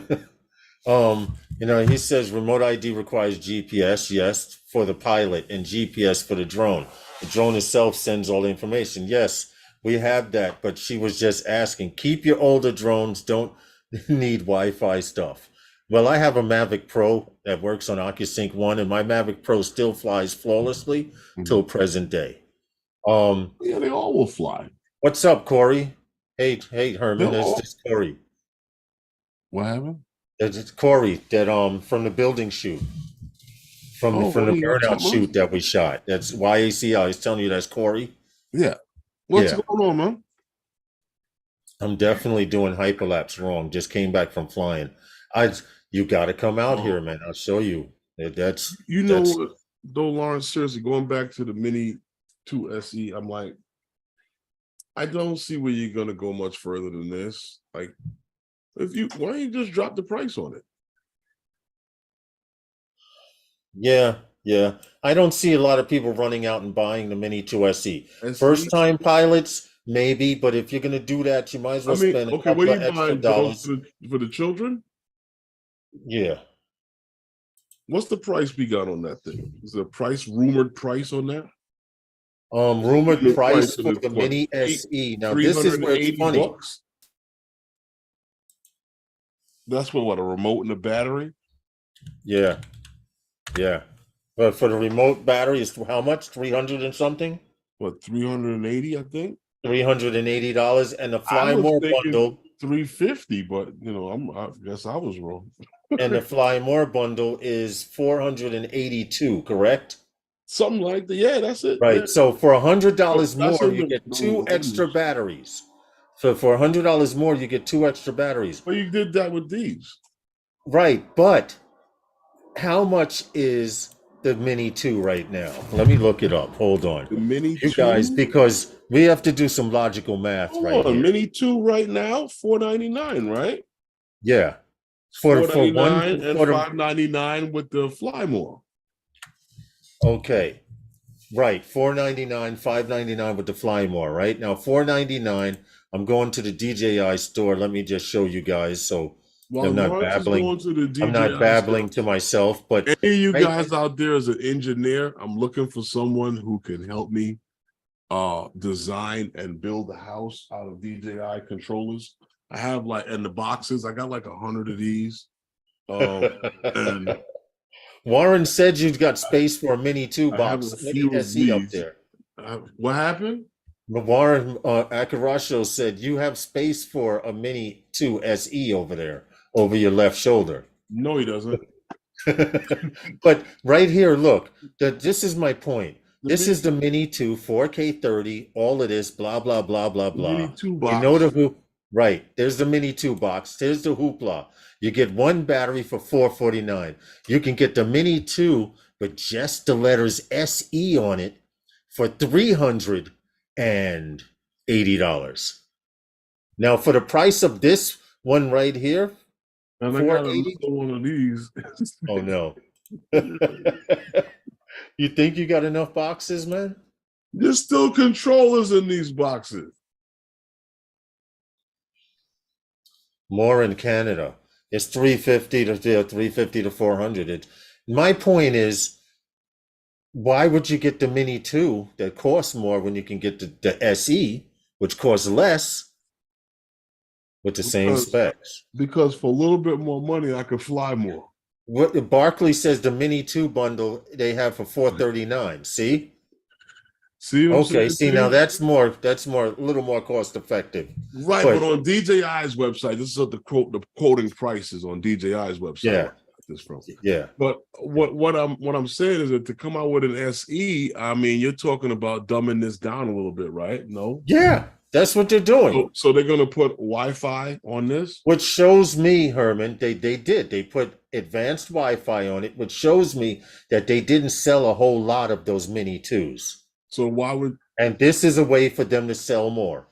says remote ID requires GPS, yes, for the pilot, and GPS for the drone. The drone itself sends all the information. Yes, we have that, but she was just asking, keep your older drones, don't need Wi-Fi stuff. Well, I have a Mavic Pro that works on OcuSync 1, and my Mavic Pro still flies flawlessly till present day. Yeah, they all will fly. What's up, Corey? Hey, Herman, it's just Corey. What happened? It's Corey that from the building shoot. From the burnout shoot that we shot. That's YACI. I was telling you that's Corey. Yeah. What's going on, man? I'm definitely doing hyperlapse wrong. Just came back from flying. You got to come out here, man. I'll show you. That's what, though, Lawrence, seriously, going back to the Mini 2 SE, I'm like, I don't see where you're gonna go much further than this. Like, why don't you just drop the price on it? Yeah. I don't see a lot of people running out and buying the Mini 2 SE. First time pilots, maybe, but if you're gonna do that, you might as well spend a couple of extra dollars for the children. Yeah. What's the price we got on that thing? Is the rumored price on that? Rumored price for the Mini SE. Now this is where it's funny. Bucks? That's what a remote and a battery? Yeah. But for the remote battery, is how much? 300 and something? What, 380, I think? $380, and the Fly More bundle. 350, but I guess I was wrong. And the Fly More bundle is 482, correct? Something like that. Yeah, that's it. Right. Yeah. So for $100 more, you get 2 extra batteries. So for $100 more, you get 2 extra batteries. Well, you did that with these. Right, but how much is the Mini 2 right now? Let me look it up. Hold on. The Mini 2? You guys, because we have to do some logical math right here. Mini 2 right now, $499, right? Yeah. $499 and $599 with the Fly More. Okay. Right. $499, $599 with the Fly More, right? Now $499. I'm going to the DJI store. Let me just show you guys. So I'm not babbling. I'm not babbling to myself, but any of you guys out there as an engineer, I'm looking for someone who can help me design and build a house out of DJI controllers. I have in the boxes, I got 100 of these. And Warren said you've got space for a Mini 2 box. Mini SE up there. What happened? Warren Akarasho said you have space for a Mini 2 SE over there, over your left shoulder. No, he doesn't. But right here, look, this is my point. This is the Mini 2 4K 30, all of this, blah, blah, blah, blah, blah. Mini 2 box. You know Right. There's the Mini 2 box. There's the hoopla. You get one battery for $449. You can get the Mini 2, but just the letters SE on it for $380. Now, for the price of this one right here, And I got 480. another one of these. Oh no. You think you got enough boxes, man? There's still controllers in these boxes. More in Canada. It's 350 to 400. My point is, why would you get the Mini 2 that costs more when you can get the SE, which costs less with the same specs? Because for a little bit more money, I could fly more. What Barkley says the Mini 2 bundle they have for $439. See? See what I'm saying? See, now that's more a little more cost effective. Right, but on DJI's website, this is what the quoting prices on DJI's website. Yeah. This from. Yeah. But what I'm saying is that to come out with an SE, I mean, you're talking about dumbing this down a little bit, right? No? Yeah, that's what they're doing. So they're gonna put Wi-Fi on this? Which shows me, Herman, they did. They put advanced Wi-Fi on it, which shows me that they didn't sell a whole lot of those Mini 2s. So why would? And this is a way for them to sell more.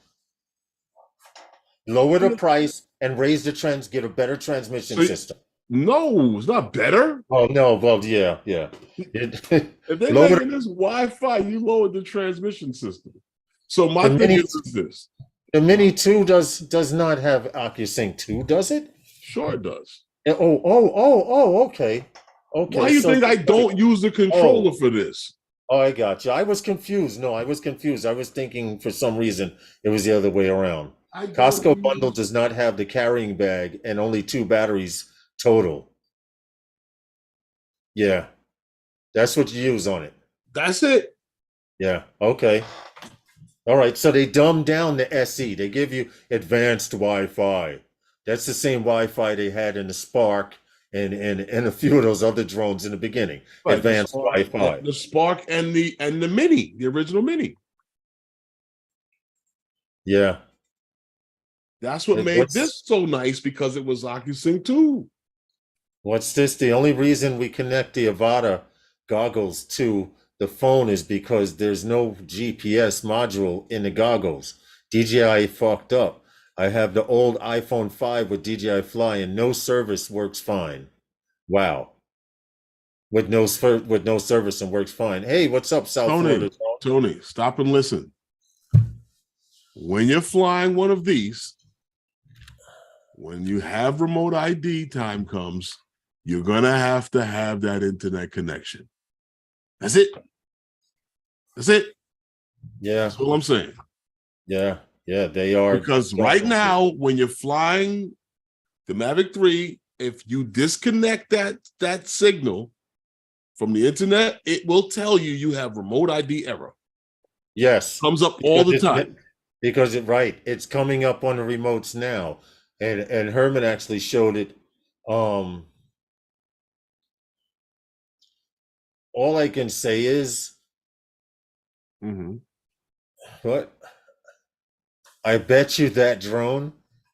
Lower the price and raise the trends, get a better transmission system. No, it's not better. Oh no, well, yeah. If they're making this Wi-Fi, you lowered the transmission system. So my thing is this. The Mini 2 does not have OcuSync 2, does it? Sure it does. Okay. Why do you think I don't use the controller for this? Oh, I got you. I was confused. No, I was confused. I was thinking for some reason it was the other way around. Costco bundle does not have the carrying bag and only 2 batteries total. Yeah. That's what you use on it. That's it. Yeah. Okay. All right. So they dumbed down the SE. They give you advanced Wi-Fi. That's the same Wi-Fi they had in the Spark and a few of those other drones in the beginning. Right, advanced Wi-Fi. The Spark and the Mini, the original Mini. Yeah. That's what made this so nice, because it was OcuSync 2. What's this? The only reason we connect the Avata goggles to the phone is because there's no GPS module in the goggles. DJI fucked up. I have the old iPhone 5 with DJI Fly and no service works fine. Wow. With no service and works fine. Hey, what's up, South Florida? Tony, stop and listen. When you're flying one of these, when you have remote ID time comes, you're going to have that internet connection. That's it. That's it. Yeah. That's all I'm saying. Yeah. Yeah, they are. Because right now, when you're flying the Mavic 3, if you disconnect that signal from the internet, it will tell you have remote ID error. Yes. Comes up all the time. Because it's coming up on the remotes now. And Herman actually showed it. All I can say is what? I bet you that drone.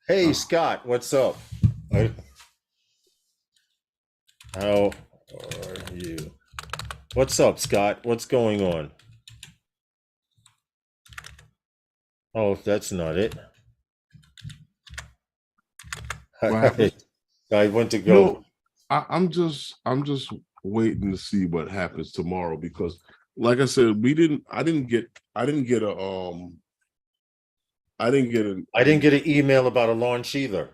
Hey, Scott, what's up? How are you? What's up, Scott? What's going on? Oh, that's not it. I went to go. No, I'm just waiting to see what happens tomorrow, because, like I said, I didn't get an email about a launch either.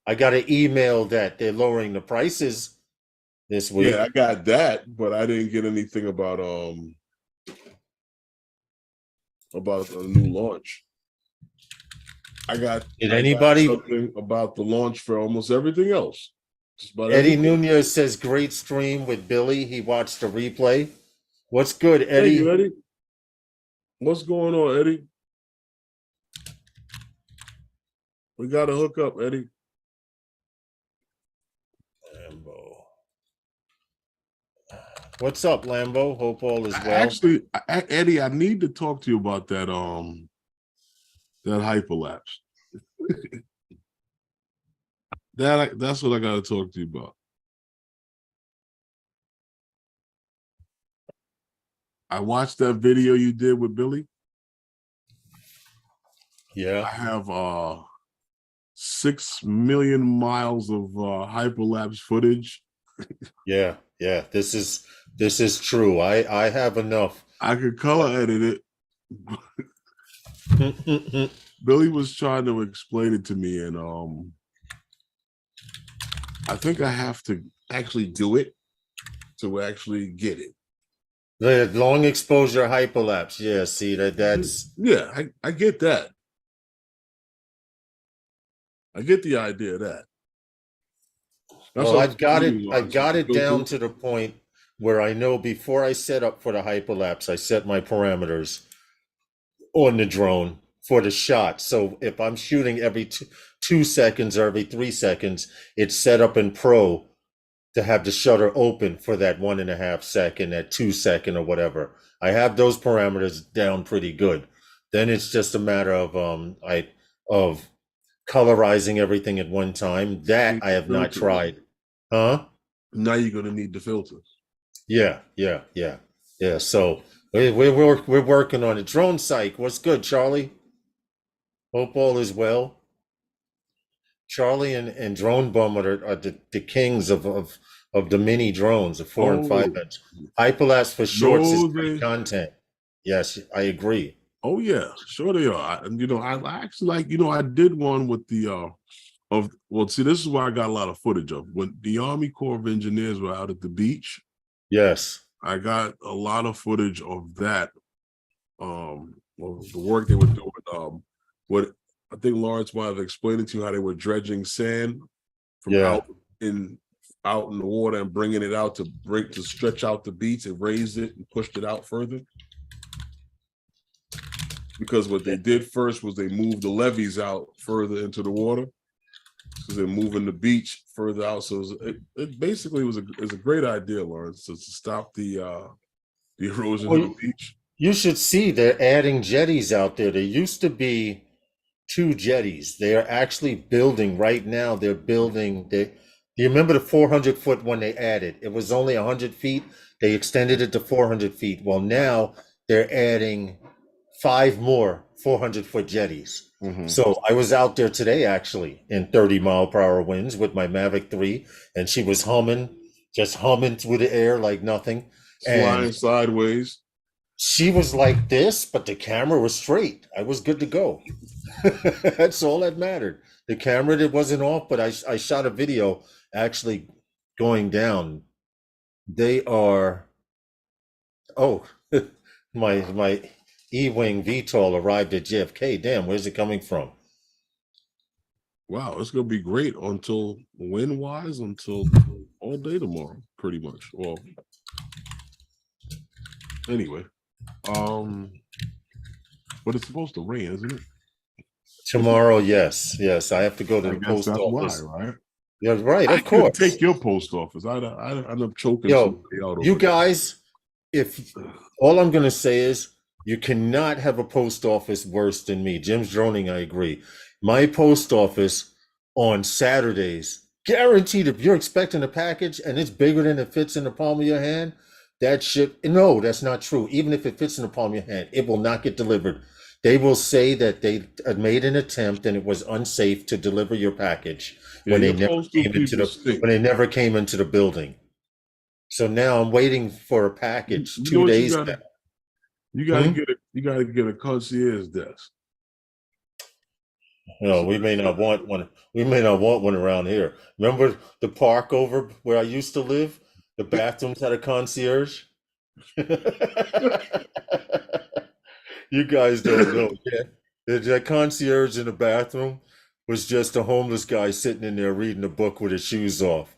I got an email that they're lowering the prices this week. Yeah, I got that, but I didn't get anything about a new launch. Did anybody something about the launch for almost everything else? Eddie Nunez says great stream with Billy. He watched the replay. What's good, Eddie? Hey, Eddie. What's going on, Eddie? We got to hook up, Eddie. Lambo. What's up, Lambo? Hope all is well. Actually, Eddie, I need to talk to you about that hyperlapse. That's what I got to talk to you about. I watched that video you did with Billy. Yeah. I have 6 million miles of hyperlapse footage. Yeah. This is true. I have enough. I could color edit it. Billy was trying to explain it to me, and I think I have to actually do it to actually get it. The long exposure hyperlapse. Yeah, see that's yeah, I get that. I get the idea of that. well, I've got it down to the point where I know before I set up for the hyperlapse, I set my parameters on the drone for the shot. So if I'm shooting every 2 seconds or every 3 seconds, it's set up in Pro to have the shutter open for that 1.5 second, that 2 second or whatever. I have those parameters down pretty good. Then it's just a matter of of colorizing everything at one time. That I have not tried. Huh? Now you're gonna need the filters. Yeah. So we're working on it. Drone Psych, what's good, Charlie? Hope all is well. Charlie and Drone Bum are the kings of the mini drones, the 4 and 5 inch. Hyperlapse for shorts is great content. Yes, I agree. Oh yeah, sure they are. And I actually like, I did one with the see, this is where I got a lot of footage of when the Army Corps of Engineers were out at the beach. Yes. I got a lot of footage of that. Of the work they were doing. What I think Lawrence might have explained it to you, how they were dredging sand from out in the water and bringing it out to stretch out the beach and raise it and pushed it out further. Because what they did first was they moved the levees out further into the water. So they're moving the beach further out. So it basically was a great idea, Lawrence, to stop the erosion of the beach. You should see they're adding jetties out there. There used to be 2 jetties. They are actually building right now. They're building. Do you remember the 400-foot one they added? It was only 100 feet. They extended it to 400 feet. Well, now they're adding 5 more 400-foot jetties. Mm-hmm. So I was out there today actually in 30-mile-per-hour winds with my Mavic 3, and she was just humming through the air like nothing. Flying sideways. She was like this, but the camera was straight. I was good to go. That's all that mattered. The camera, it wasn't off, but I shot a video actually going down. They are, my E-Wing VTOL arrived at JFK. Damn, where's it coming from? Wow, it's gonna be great until wind-wise until all day tomorrow, pretty much. Well, anyway, but it's supposed to rain, isn't it? Tomorrow, yes. I have to go to the post office. Why, right? Yeah, right. Of course. Take your post office. I end up choking. Yo, you guys, if all I'm gonna say is you cannot have a post office worse than me. Jim's droning, I agree. My post office on Saturdays, guaranteed if you're expecting a package and it's bigger than it fits in the palm of your hand, no, that's not true. Even if it fits in the palm of your hand, it will not get delivered. They will say that they had made an attempt and it was unsafe to deliver your package when they never came into the building. So now I'm waiting for a package 2 days. You gotta get a concierge desk. No, we may not want one. We may not want one around here. Remember the park over where I used to live? The bathrooms had a concierge. You guys don't know. Yeah. That concierge in the bathroom was just a homeless guy sitting in there reading a book with his shoes off.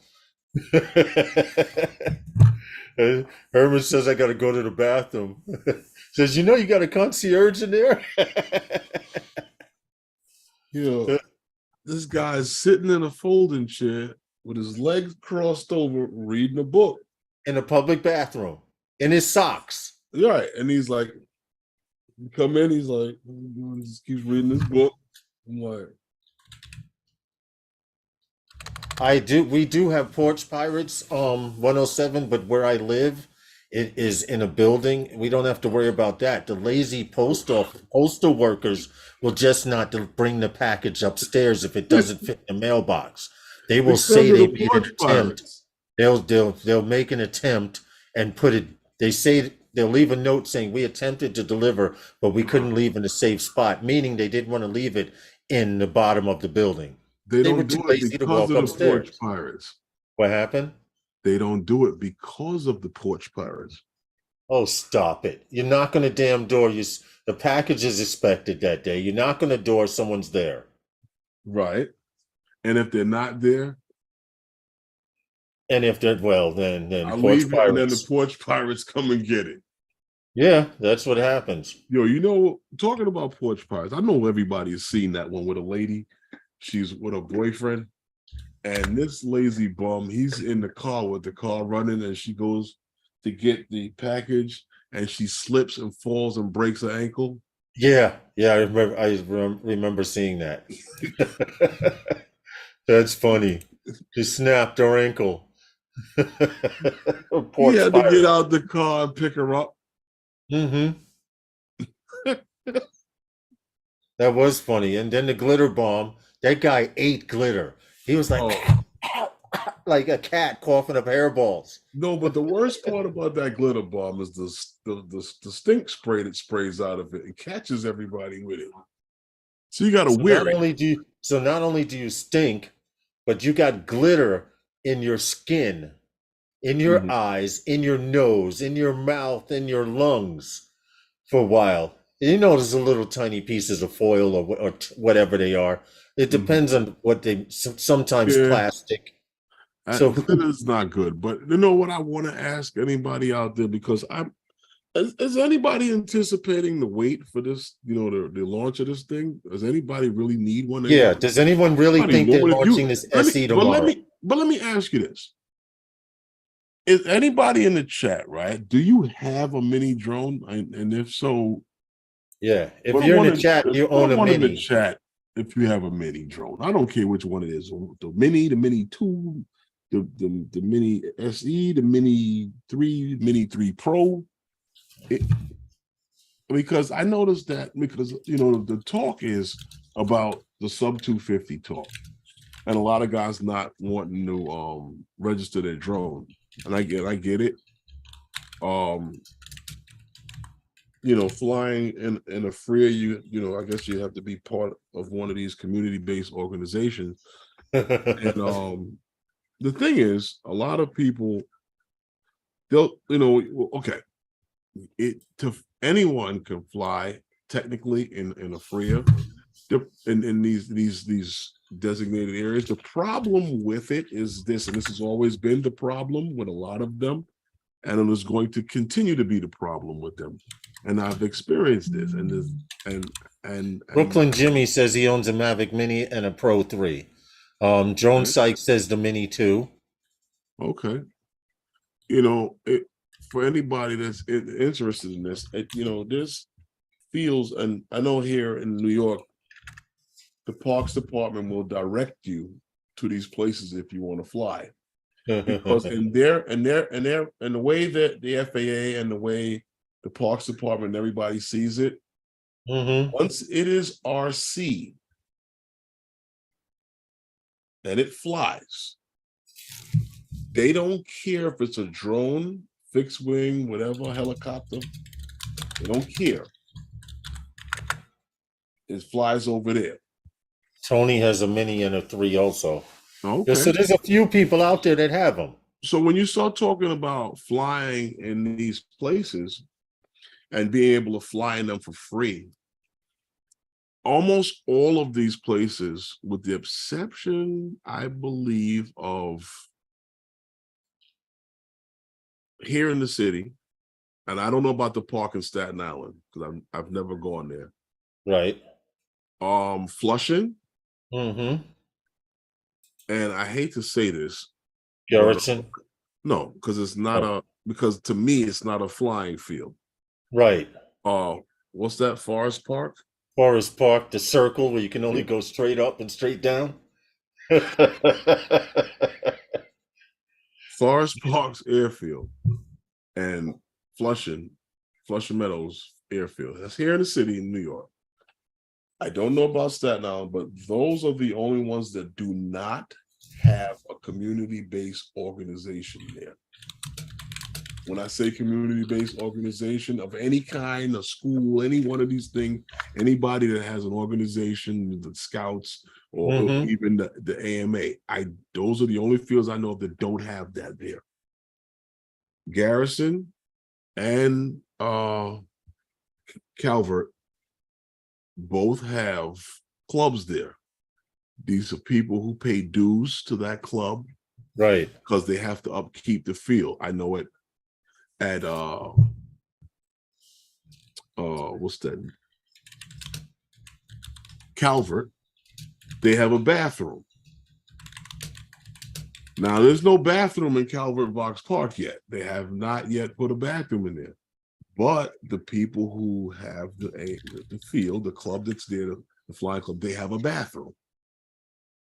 Herman says, I got to go to the bathroom. Says, you got a concierge in there? This guy's sitting in a folding chair with his legs crossed over reading a book. In a public bathroom. In his socks. Right. And he's like, come in, he's like, he just keeps reading this book. I'm like, We do have porch pirates, 107, but where I live, it is in a building. We don't have to worry about that. The lazy postal workers will just not bring the package upstairs if it doesn't fit in the mailbox. They will Because say of they the made an porch attempt. pirates. They'll make an attempt and put it. They say they'll leave a note saying we attempted to deliver, but we couldn't leave in a safe spot, meaning they didn't want to leave it in the bottom of the building. They They were don't too do it lazy to because walk of the porch upstairs. pirates. What happened? They don't do it because of the porch pirates. Oh, stop it. You're not going to damn door. The package is expected that day. You're not going to door someone's there. Right. And if they're not there, And if they're, well, then I porch leave it and then the pirates. porch pirates come and get it. Yeah, that's what happens. Yo, you know, talking about porch pirates, I know everybody has seen that one with a lady. She's with a boyfriend. And this lazy bum, he's in the car with the car running, and she goes to get the package, and she slips and falls and breaks her ankle. Yeah, I remember seeing that. That's funny. She snapped her ankle. He had to get out the car and pick her up. Mm-hmm. That was funny. And then the glitter bomb, that guy ate glitter. He was like, like a cat coughing up hairballs. No, but the worst part about that glitter bomb is the stink spray that sprays out of it and catches everybody with it. So you got to wear it. So not only do you stink, but you got glitter in your skin, in your eyes, in your nose, in your mouth, in your lungs for a while. You know, there's a little tiny pieces of foil or whatever they are. It depends on what they, sometimes plastic. So it's not good. But you know what I want to ask anybody out there, because is anybody anticipating the wait for this, you know, the launch of this thing? Does anybody really need one? Yeah. Does anyone really think they're launching this SE tomorrow? But let me ask you this. Is anybody in the chat, right? Do you have a mini drone? And if so, yeah. If you're in the chat, you own a mini. In the chat, if you have a mini drone, I don't care which one it is. The mini 2, the mini SE, the mini 3 Pro. Because I noticed that, because you know the talk is about the sub 250 talk, and a lot of guys not wanting to register their drone, and I get it. You know, flying in a free, you know, I guess you have to be part of one of these community-based organizations. And the thing is, a lot of people, they'll, you know, okay, anyone can fly technically in a FRIA in these designated areas. The problem with it is this, and this has always been the problem with a lot of them, and it is going to continue to be the problem with them. And I've experienced this, and Brooklyn Jimmy says he owns a Mavic Mini and a Pro 3. Joan Sykes says the Mini 2. Okay. You know, for anybody that's interested in this, you know, this feels, and I know here in New York, the Parks Department will direct you to these places if you want to fly. Because in the way that the FAA and the way the Parks Department and everybody sees it, once it is RC and it flies, they don't care if it's a drone, fixed wing, whatever, helicopter. They don't care. It flies over there. Tony has a Mini and a 3 also. Okay. So there's a few people out there that have them. So when you start talking about flying in these places and being able to fly in them for free, almost all of these places, with the exception, I believe, of here in the city, and I don't know about the park in Staten Island because I've never gone there. Right. Flushing. And I hate to say this, Puritan. No, because it's not because to me it's not a flying field. Right. What's that? Forest Park? Forest Park, the circle where you can only go straight up and straight down. Forest Park's airfield and Flushing Meadows airfield. That's here in the city in New York. I don't know about Staten Island, but those are the only ones that do not have a community-based organization there. When I say community-based organization of any kind, a school, any one of these things, anybody that has an organization, the Scouts or even the AMA, those are the only fields I know of that don't have that there. Garrison and Calvert both have clubs there. These are people who pay dues to that club, right? Because they have to upkeep the field. I know it at what's that? Calvert, they have a bathroom. Now there's no bathroom in Calvert Vaux Park yet. They have not yet put a bathroom in there. But the people who have the field, the club that's there, the flying club, they have a bathroom.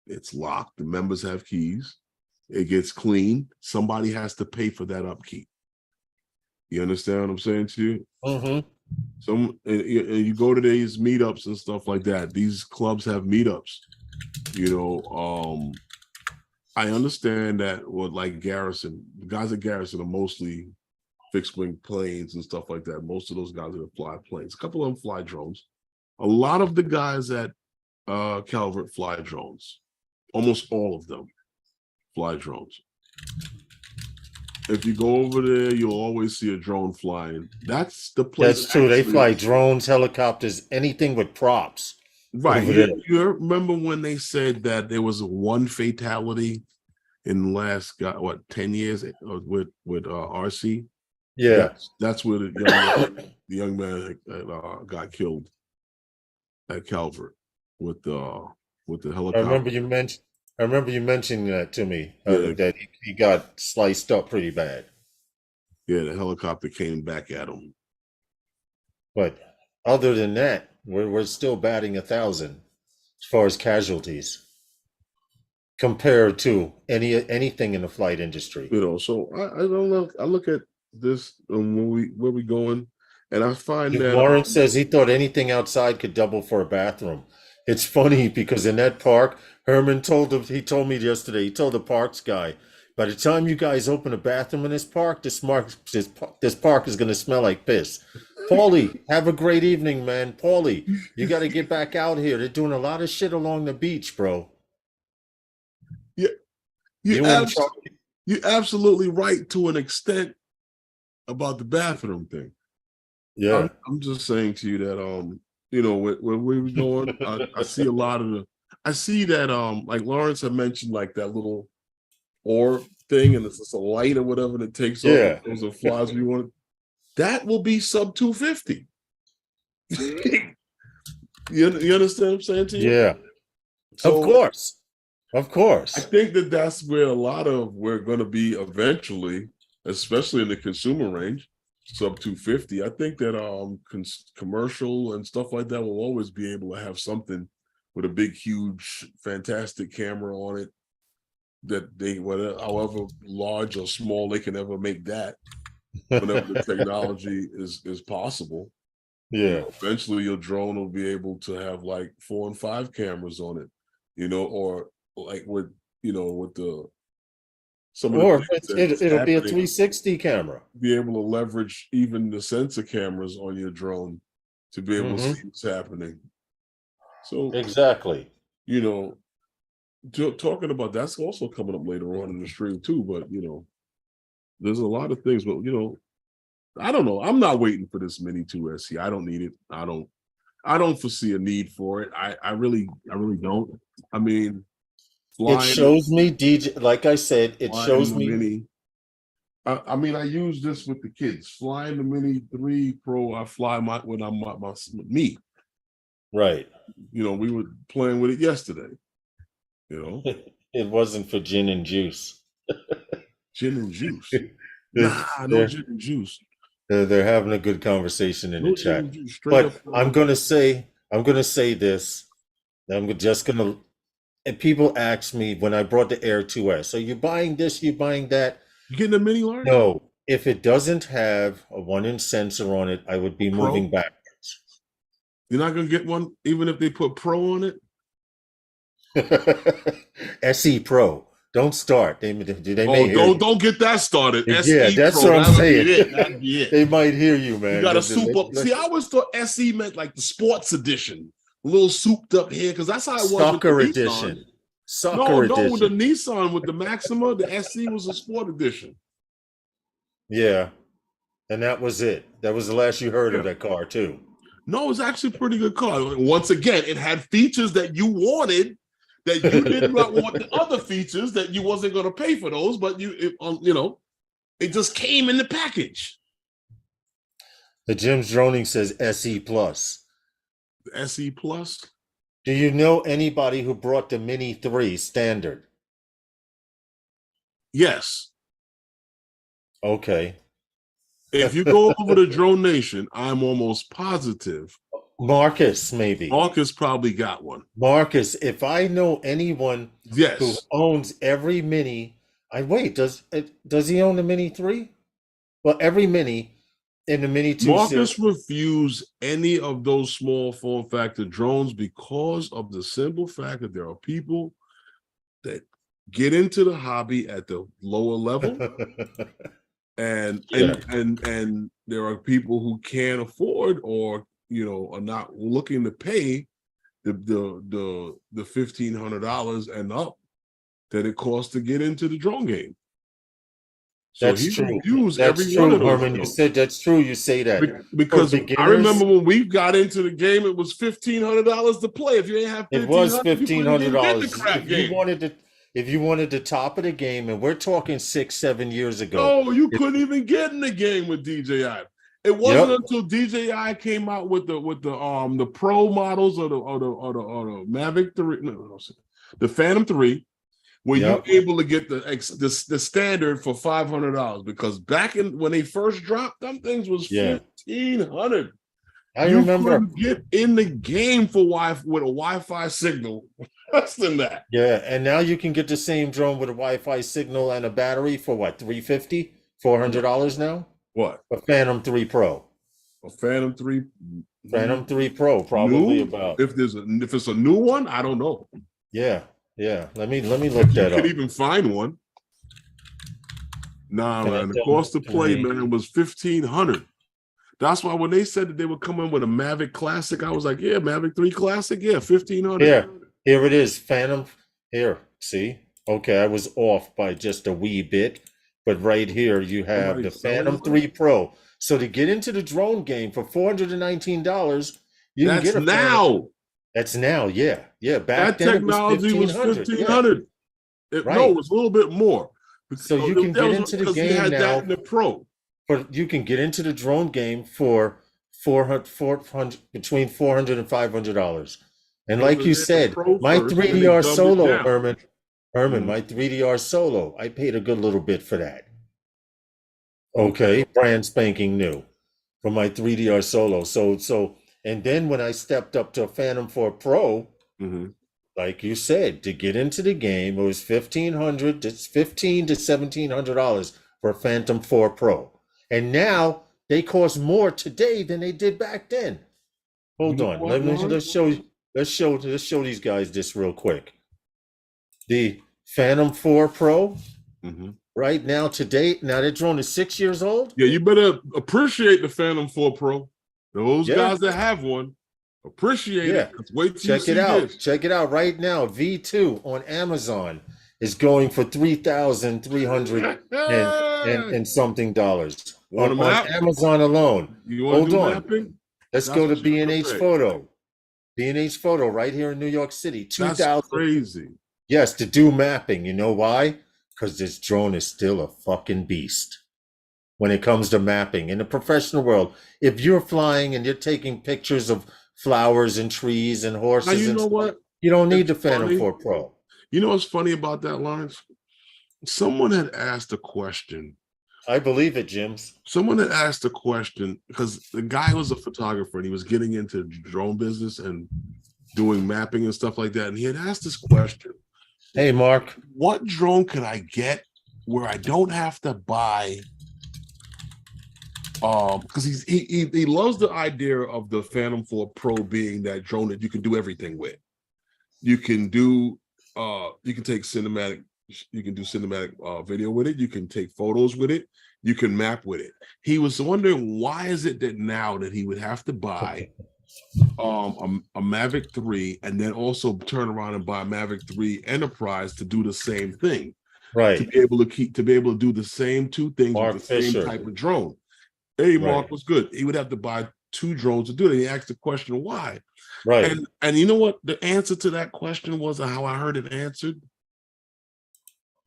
It's locked. The members have keys. It gets cleaned. Somebody has to pay for that upkeep. You understand what I'm saying to you? And you go to these meetups and stuff like that. These clubs have meetups. You know, I understand that. Well, like Garrison, the guys at Garrison are mostly fixed wing planes and stuff like that. Most of those guys are fly planes. A couple of them fly drones. A lot of the guys at Calvert fly drones. Almost all of them fly drones. If you go over there, you'll always see a drone flying. That's the place. That's true. They fly drones, helicopters, anything with props. Right. You remember when they said that there was one fatality in the last 10 years with RC? Yeah, that's where the young man got killed at Calvert with the helicopter. I remember you mentioning that to me, that he got sliced up pretty bad. Yeah, the helicopter came back at him. But other than that, we're still batting 1,000 as far as casualties compared to anything in the flight industry. You know, so I don't know. I look at this where we going, and I find that Lawrence says he thought anything outside could double for a bathroom. It's funny because in that park, Herman told me yesterday, he told the parks guy, by the time you guys open a bathroom in this park, this park is going to smell like piss. Paulie, have a great evening, man. Paulie, you got to get back out here. They're doing a lot of shit along the beach, bro. Yeah, you're absolutely right to an extent about the bathroom thing. Yeah, I'm just saying to you that you know, where we going, I see a lot of I see that like Lawrence had mentioned, like that little orb thing, and it's just a light or whatever that takes off those are flies we want. That will be sub 250. you understand what I'm saying to you? Yeah. So, of course. I think that's where a lot of we're going to be eventually, especially in the consumer range, sub 250. I think that commercial and stuff like that will always be able to have something with a big, huge, fantastic camera on it that however large or small they can ever make that, whenever the technology is possible. Yeah. You know, eventually your drone will be able to have like 4 and 5 cameras on it, you know, or like with the it'll be a 360 camera. Be able to leverage even the sensor cameras on your drone to be able to see what's happening. So exactly, you know, talking about that's also coming up later on in the stream too. But you know, there's a lot of things. But you know, I don't know. I'm not waiting for this Mini 2 SE. I don't need it. I don't foresee a need for it. I really don't. I mean, it shows me DJ. Like I said, it shows me. Mini, I mean, I use this with the kids. Flying the Mini 3 Pro, I fly when I'm with me. Right. You know, we were playing with it yesterday. You know, it wasn't for gin and juice. Gin and juice. Nah, no gin and juice. They're having a good conversation in the chat. But I'm gonna say this. I'm just gonna and people ask me when I brought the Air 2S, so you buying this, you buying that? You getting a mini large? No, if it doesn't have a 1-inch sensor on it, I would be moving backwards. You're not gonna get one, even if they put Pro on it. SE Pro. Don't start. They may don't get that started. Yeah, SE that's Pro, what I'm saying. That'd be it. They might hear you, man. You got a soup up. See, I always thought SE meant like the sports edition, a little souped up here, because that's how it was. Soccer with the edition. Nissan. Soccer edition. No, with the Nissan with the Maxima, the SE was a sport edition. Yeah, and that was it. That was the last you heard of that car, too. No, it was actually a pretty good car. Once again, it had features that you wanted, that you did not want the other features, that you wasn't going to pay for those, but it just came in the package. The Jim's Droning says SE Plus. The SE Plus? Do you know anybody who brought the Mini 3 standard? Yes. Okay. If you go over to Drone Nation, I'm almost positive. Marcus, maybe. Marcus probably got one. Marcus, if I know anyone who owns every Mini, does he own the Mini 3? Well, every Mini in the Mini 2 Marcus refused any of those small form factor drones because of the simple fact that there are people that get into the hobby at the lower level. And there are people who can't afford or are not looking to pay the $1,500 and up that it costs to get into the drone game. So that's true. That's true, Herman. You said that's true. You say that because I remember when we got into the game, it was $1,500 to play. If you ain't have $1,500, it was $1,500. If you wanted the top of the game, and we're talking 6-7 years ago. Oh, you couldn't even get in the game with DJI. It wasn't until DJI came out with the Pro models or the Mavic 3, the Phantom 3, where you're able to get the standard for $500. Because back when they first dropped, them things was $1,500. I remember get in the game with a Wi-Fi signal. Less than that. Yeah, and now you can get the same drone with a Wi-Fi signal and a battery for what, $350, $400 now? What? A Phantom 3 Pro. A Phantom 3. Phantom 3 Pro, probably new? About. If it's a new one, I don't know. Yeah. Let me look that up. You could even find one. Nah, man. The cost to play, man, was $1,500. That's why when they said that they were coming with a Mavic Classic, I was like, yeah, Mavic 3 Classic, yeah, $1,500. Yeah. Here it is, Phantom. Here, see? Okay, I was off by just a wee bit, but right here you have the Phantom 3 Pro. So to get into the drone game for $419, you can get a Phantom. That's now, yeah. Back then technology was $1,500. No, it was a little bit more. So you can get into the game now. That in the Pro. But you can get into the drone game for between $400 and $500. And like you said, my 3DR Solo, Herman, my 3DR Solo, I paid a good little bit for that. Okay, brand spanking new for my 3DR Solo. So, and then when I stepped up to a Phantom 4 Pro, like you said, to get into the game, it was $1,500 to $1,500 to $1,700 for a Phantom 4 Pro. And now they cost more today than they did back then. Hold on, let's show these guys this real quick. The Phantom 4 Pro, right now today, now that drone is 6 years old. Yeah, you better appreciate the Phantom 4 Pro. Those guys that have one, appreciate it. Wait till check it out. Check it out right now. V2 on Amazon is going for $3,300 and something dollars on Amazon alone. Hold on. Mapping? Let's go to B&H Photo. B&H Photo right here in New York City. That's crazy. Yes, to do mapping. You know why? Because this drone is still a fucking beast when it comes to mapping. In the professional world, if you're flying and you're taking pictures of flowers and trees and horses, now, you know what? You don't need the Phantom 4 Pro. You know what's funny about that, Lawrence? Someone had asked a question. I believe it, Jims. Someone had asked a question because the guy was a photographer and he was getting into the drone business and doing mapping and stuff like that. And he had asked this question. Hey, Mark. What drone could I get where I don't have to buy? Because he loves the idea of the Phantom 4 Pro being that drone that you can do everything with. You can do you can take cinematic, you can do cinematic video with it, you can take photos with it, you can map with it. He was wondering why is it that now that he would have to buy a Mavic 3 and then also turn around and buy a Mavic 3 Enterprise to do the same thing. Right. To be able to do the same two things Mark with the Fisher. same type of drone. Hey, Mark, Right. was good. He would have to buy 2 drones to do it. And he asked the question, why? Right. And you know what the answer to that question was, and how I heard it answered?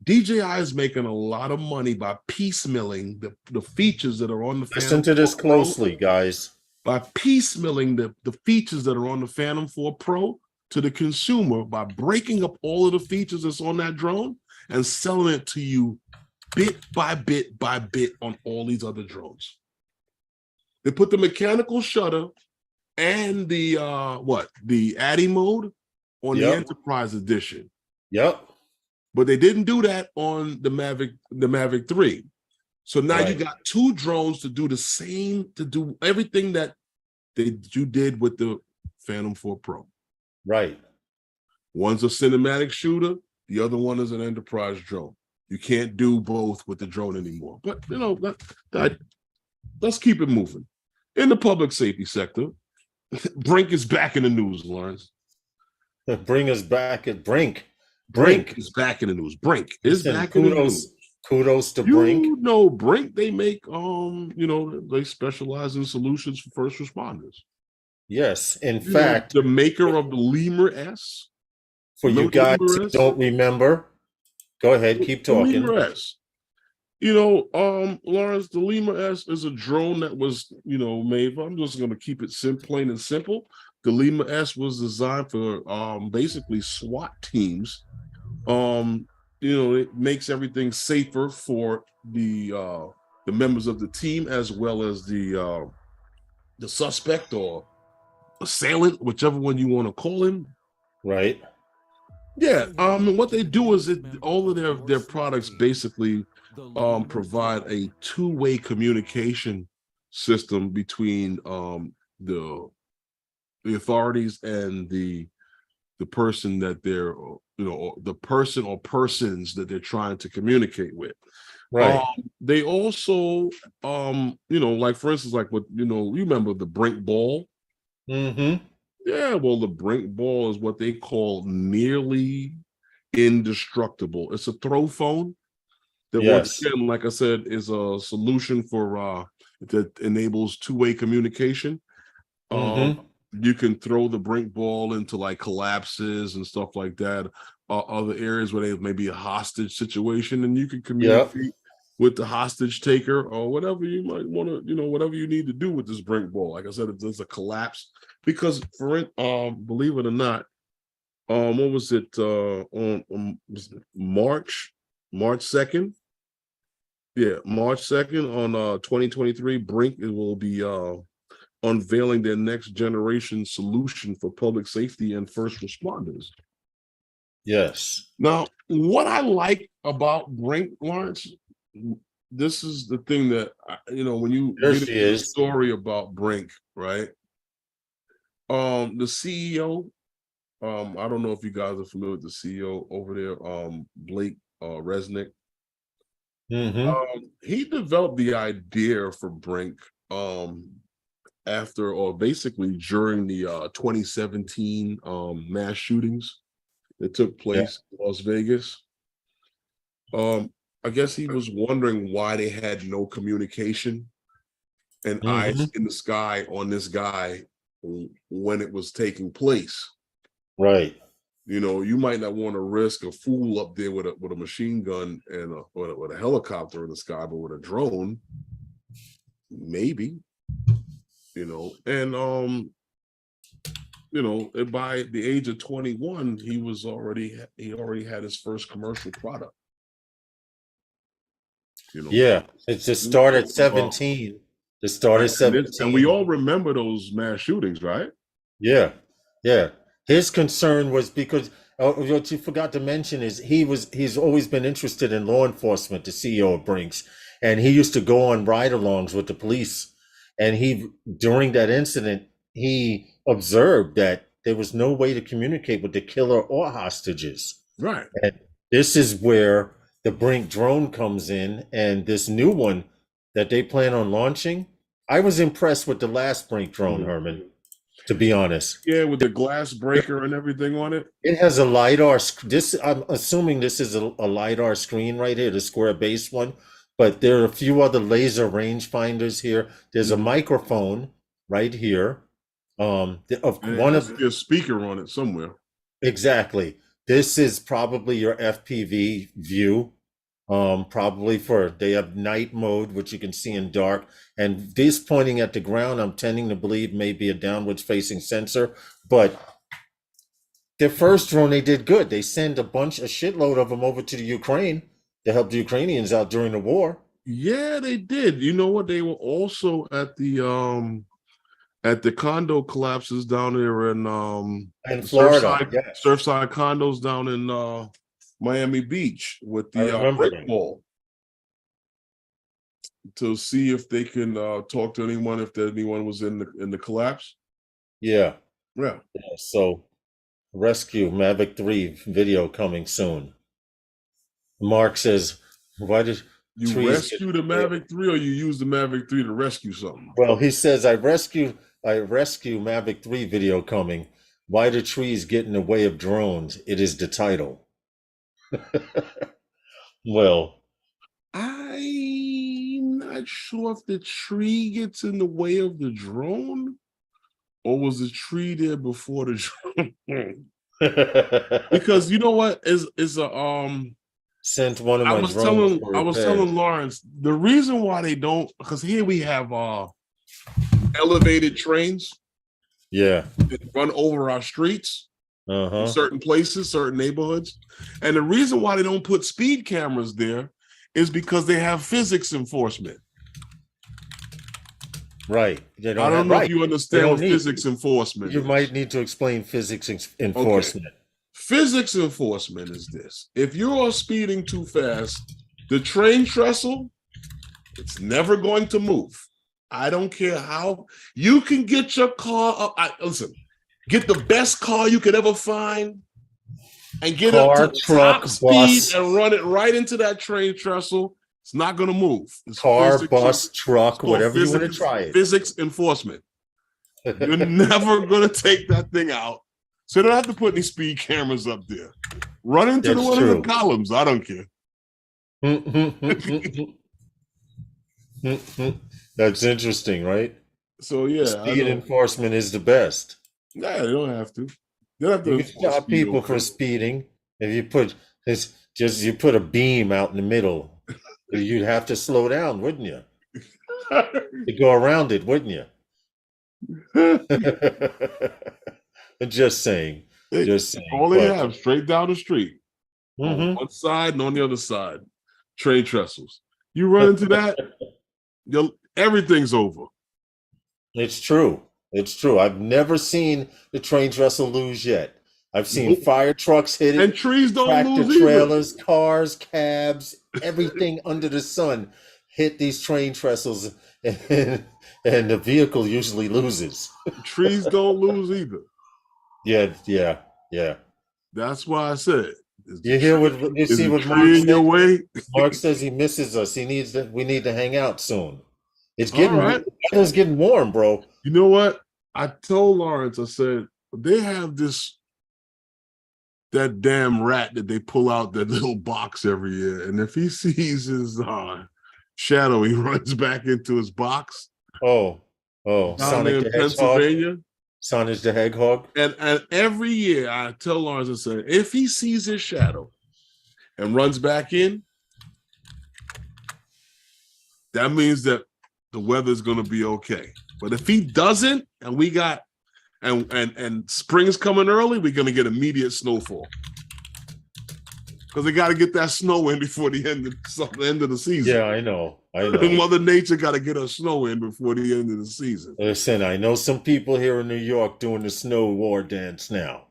DJI is making a lot of money by piecemealing the features that are on the Phantom. Listen to this closely, guys. By piecemealing the features that are on the Phantom 4 Pro to the consumer, by breaking up all of the features that's on that drone and selling it to you bit by bit by bit on all these other drones. They put the mechanical shutter and the the ADI mode on the Enterprise edition. Yep. But they didn't do that on the Mavic 3. So now you got 2 drones to do the same, to do everything that you did with the Phantom 4 Pro. Right. One's a cinematic shooter, the other one is an Enterprise drone. You can't do both with the drone anymore. But you know, let's keep it moving. In the public safety sector, BRINC is back in the news, Lawrence. Bring us back at BRINC. BRINC is back in the news. BRINC is back in the news. Kudos to BRINC. You know, BRINC, they make you know, they specialize in solutions for first responders. Yes, in fact, the maker of the Lemur S. For you guys who don't remember, go ahead, keep talking. Lemur S. You know, Lawrence, the Lemur S is a drone that was, you know, made. I'm just going to keep it plain and simple. The Lemur S was designed for basically SWAT teams. You know, it makes everything safer for the members of the team as well as the suspect or assailant, whichever one you want to call him. Right. Yeah. What they do is all of their products basically provide a two-way communication system between the authorities and the person that they're, you know, the person or persons that they're trying to communicate with. Right. They also, you know, like for instance, like what, you know, you remember the BRINC ball? Mm-hmm. Yeah, well, the BRINC ball is what they call nearly indestructible. It's a throw phone that, once again, like I said, is a solution for that enables two-way communication. You can throw the BRINC ball into like collapses and stuff like that, other areas where there may be a hostage situation, and you can communicate with the hostage taker or whatever you might want to, you know, whatever you need to do with this BRINC ball. Like I said, it's a collapse because, for it, believe it or not, what was it on March 2nd? Yeah, March 2nd on 2023, BRINC will be unveiling their next generation solution for public safety and first responders. Yes. Now, what I like about BRINC, Lawrence, this is the thing that, you know, when you get into the story about BRINC, right? The CEO, I don't know if you guys are familiar with the CEO over there, Blake Resnick. He developed the idea for BRINC after, or basically during the 2017 mass shootings that took place in Las Vegas. I guess he was wondering why they had no communication and eyes in the sky on this guy when it was taking place. Right. You know, you might not want to risk a fool up there with a machine gun and with a helicopter in the sky, but with a drone, maybe. You know, and you know, by the age of 21, he already had his first commercial product. You know, it just started 17. It started 17, and we all remember those mass shootings, right? Yeah. His concern was because what you forgot to mention is he's always been interested in law enforcement, the CEO of Brinks, and he used to go on ride-alongs with the police. And he during that incident, he observed that there was no way to communicate with the killer or hostages. Right. And this is where the BRINC drone comes in, and this new one that they plan on launching. I was impressed with the last BRINC drone, Herman, to be honest. Yeah, with the glass breaker and everything on it. It has a LiDAR. I'm assuming this is a LiDAR screen right here, the square base one. But there are a few other laser rangefinders here. There's a microphone right here. One of a speaker on it somewhere. Exactly. This is probably your FPV view. Probably they have night mode, which you can see in dark. And this pointing at the ground, I'm tending to believe may be a downwards facing sensor. But their first drone, they did good. They sent a shitload of them over to the Ukraine to help the Ukrainians out during the war. Yeah, they did. You know what? They were also at the condo collapses down there in Florida, Surfside condos down in Miami Beach with the brick wall to see if they can talk to anyone if anyone was in the collapse. Yeah. Yeah. So rescue Mavic 3 video coming soon. Mark says, why did you rescue the Mavic 3 or you use the Mavic 3 to rescue something? Well, he says, I rescue Mavic 3 video coming. Why do trees get in the way of drones? It is the title. Well, I'm not sure if the tree gets in the way of the drone or was the tree there before the drone? Because you know what is sent one of my drones. I was telling Lawrence the reason why they don't, because here we have elevated trains. Yeah. That run over our streets. In certain places, certain neighborhoods. And the reason why they don't put speed cameras there is because they have physics enforcement. Right. I don't know if you understand what physics enforcement is. Might need to explain physics enforcement. Okay. Physics enforcement is this. If you're speeding too fast, the train trestle, it's never going to move. I don't care how you can get your car up. Listen, get the best car you could ever find and get up to top speed and run it right into that train trestle. It's not going to move. It's bus, truck, whatever you want to try it. Physics enforcement. You're never going to take that thing out. So you don't have to put any speed cameras up there. Run into one of the columns. I don't care. That's interesting, right? So yeah, speed enforcement is the best. Yeah, they don't have to. They don't have to stop people for speeding. If you put you put a beam out in the middle, you'd have to slow down, wouldn't you? To go around it, wouldn't you? Just saying. All they have straight down the street, on one side and on the other side, train trestles. You run into that, everything's over. It's true. It's true. I've never seen the train trestle lose yet. I've seen fire trucks hit it, and trees don't tractor lose trailers, cars, cabs, everything under the sun hit these train trestles, and the vehicle usually loses. Trees don't lose either. Yeah. That's why I said. You hear what you see? What Mark said? Your way? Mark says he misses us. We need to hang out soon. It's getting It's getting warm, bro. You know what? I told Lawrence. I said they have that damn rat that they pull out that little box every year, and if he sees his shadow, he runs back into his box. Oh, Sonic the Pennsylvania. Sonic the Hedgehog. And every year I tell Lawrence, I say, if he sees his shadow and runs back in, that means that the weather's going to be okay. But if he doesn't, and we got and spring's coming early, we're going to get immediate snowfall. Because they got to get that snow in before the end of the season. Yeah, I know. Mother Nature got to get her snow in before the end of the season. Listen, I know some people here in New York doing the snow war dance now.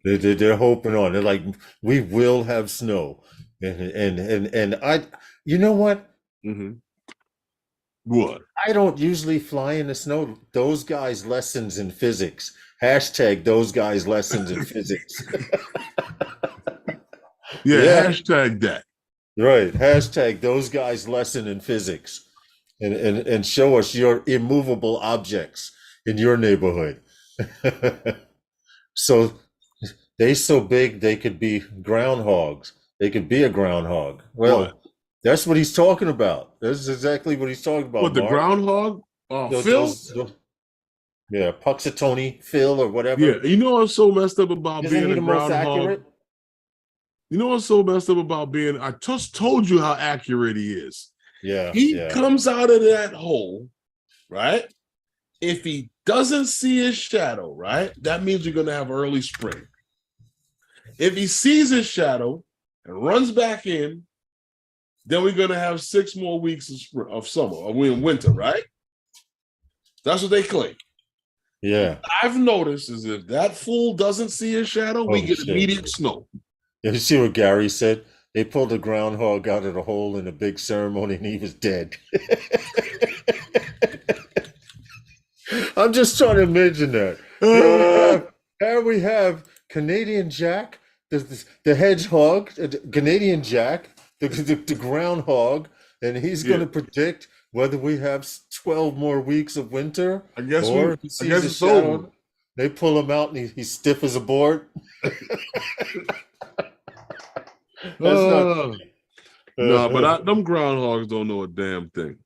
They're hoping on. They're like, we will have snow, and I, you know what? Mm-hmm. What? I don't usually fly in the snow. Those guys' lessons in physics. Hashtag those guys' lessons in physics. Yeah, Yeah, hashtag that. right. Hashtag those guys' lesson in physics, and show us your immovable objects in your neighborhood. So they so big they could be groundhogs. They could be a groundhog. What? Well, that's what he's talking about. That's exactly what he's talking about, What, the Mark. groundhog? Those, Phil? yeah, Puxatony, Phil, or Yeah, whatever. you know what's so messed up about Isn't being he a the most groundhog? accurate? You know what's so messed up about being, I just told you how accurate he is. Yeah, He yeah. comes out of that hole, right? If he doesn't see his shadow, right, that means you're going to have early spring. If he sees his shadow and runs back in, then we're going to have 6 more weeks of summer, or we're in winter, right? That's what they claim. Yeah. I've noticed is if that fool doesn't see his shadow, we get immediate snow. You see what Gary said? They pulled the groundhog out of the hole in a big ceremony and he was dead. I'm just trying to imagine that. Here we have Canadian Jack, the hedgehog, Canadian Jack, the groundhog, and he's going to predict whether we have 12 more weeks of winter. I guess it's over. They pull him out and he's stiff as a board. That's not funny. No, but them groundhogs don't know a damn thing.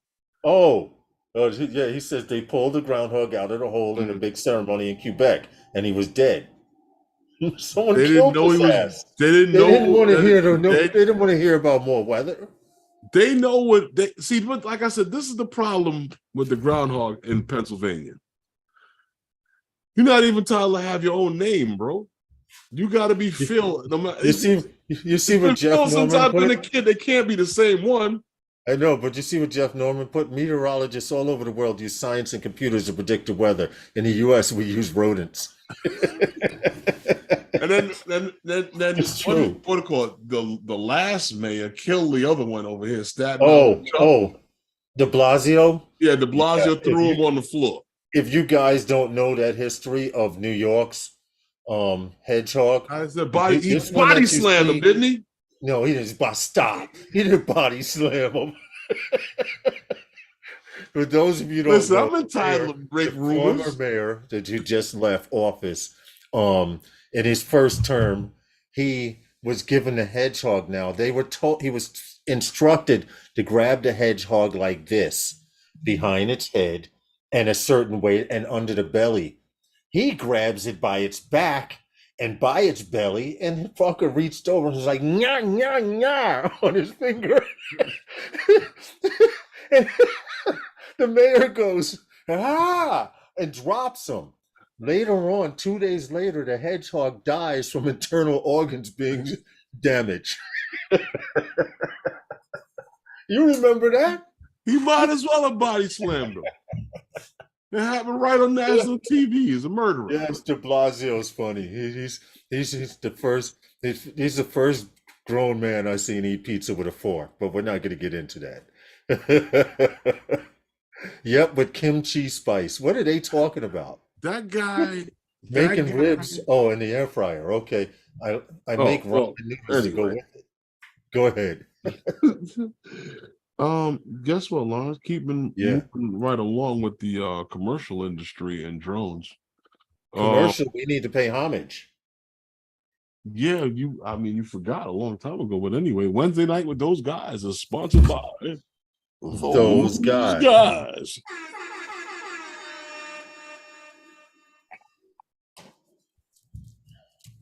Yeah, he says they pulled the groundhog out of the hole in a big ceremony in Quebec, and he was dead. Someone killed his ass. They didn't want to hear about more weather. They know what they see, but like I said, this is the problem with the groundhog in Pennsylvania. You're not even entitled to have your own name, bro. You got to be Phil. You see what Jeff Norman sometimes been a kid, they can't be the same one. I know, but you see what Jeff Norman put? Meteorologists all over the world use science and computers to predict the weather. In the U.S., we use rodents. And then it's true. What do you call it? The last mayor killed the other one over here. De Blasio? Yeah, De Blasio threw him on the floor. If you guys don't know that history of New York's hedgehog, I said he body slammed him, didn't he? No, he didn't. Stop. He didn't body slam him. For those of you who don't know, I'm entitled to break rumors. Former mayor that you just left office, in his first term, he was given a hedgehog. Now he was instructed to grab the hedgehog like this, behind its head, and a certain way, and under the belly. He grabs it by its back and by its belly, and the fucker reached over and was like, "Nya, nya, nya," on his finger. And the mayor goes, "Ah," and drops him. Later on, 2 days later, the hedgehog dies from internal organs being damaged. You remember that? He might as well have body slammed him. It happened right on national TV. He's a murderer. Yes, De Blasio's funny. He's the first grown man I've seen eat pizza with a fork, but we're not going to get into that. Yep, with kimchi spice. What are they talking about? That guy making ribs. Oh, in the air fryer. Okay, I make ramen noodles to go with it. Go ahead. Guess what, Lawrence? Moving right along with the commercial industry and drones. We need to pay homage. Yeah, you forgot a long time ago, but anyway, Wednesday Night with Those Guys is sponsored by those guys.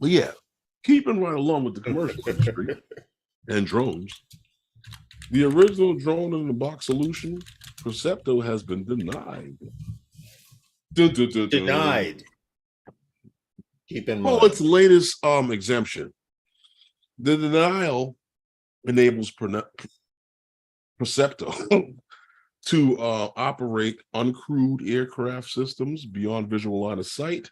But yeah, keeping right along with the commercial industry and drones. The original drone in the box solution, Percepto, has been denied. Denied. Keep in mind. Its latest exemption. The denial enables Percepto to operate uncrewed aircraft systems beyond visual line of sight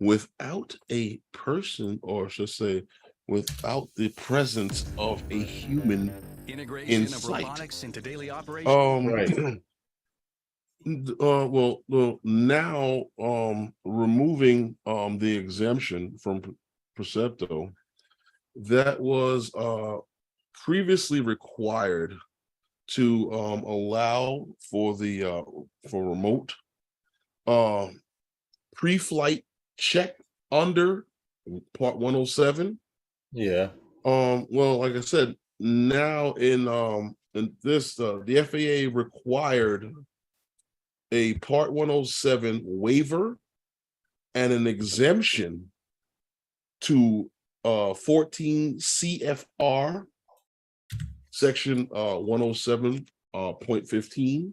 without a person, or should I say, without the presence of a human in sight. Into daily operation. Right. Well, now removing the exemption from Percepto, that was previously required to allow for the for remote pre-flight check under Part 107. Yeah. Well, like I said, now in this the FAA required a Part 107 waiver and an exemption to 14 CFR section 107.15.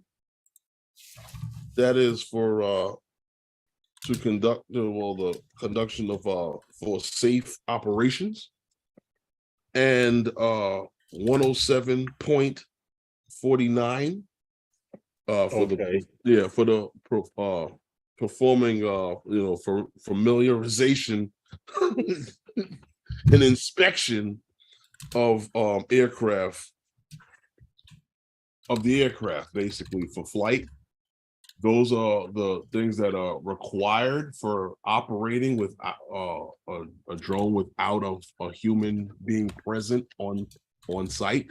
That is for to conduct the conduction of for safe operations, and 107.49 for the performing for familiarization and inspection of the aircraft, basically for flight. Those are the things that are required for operating with a drone without a human being present on site.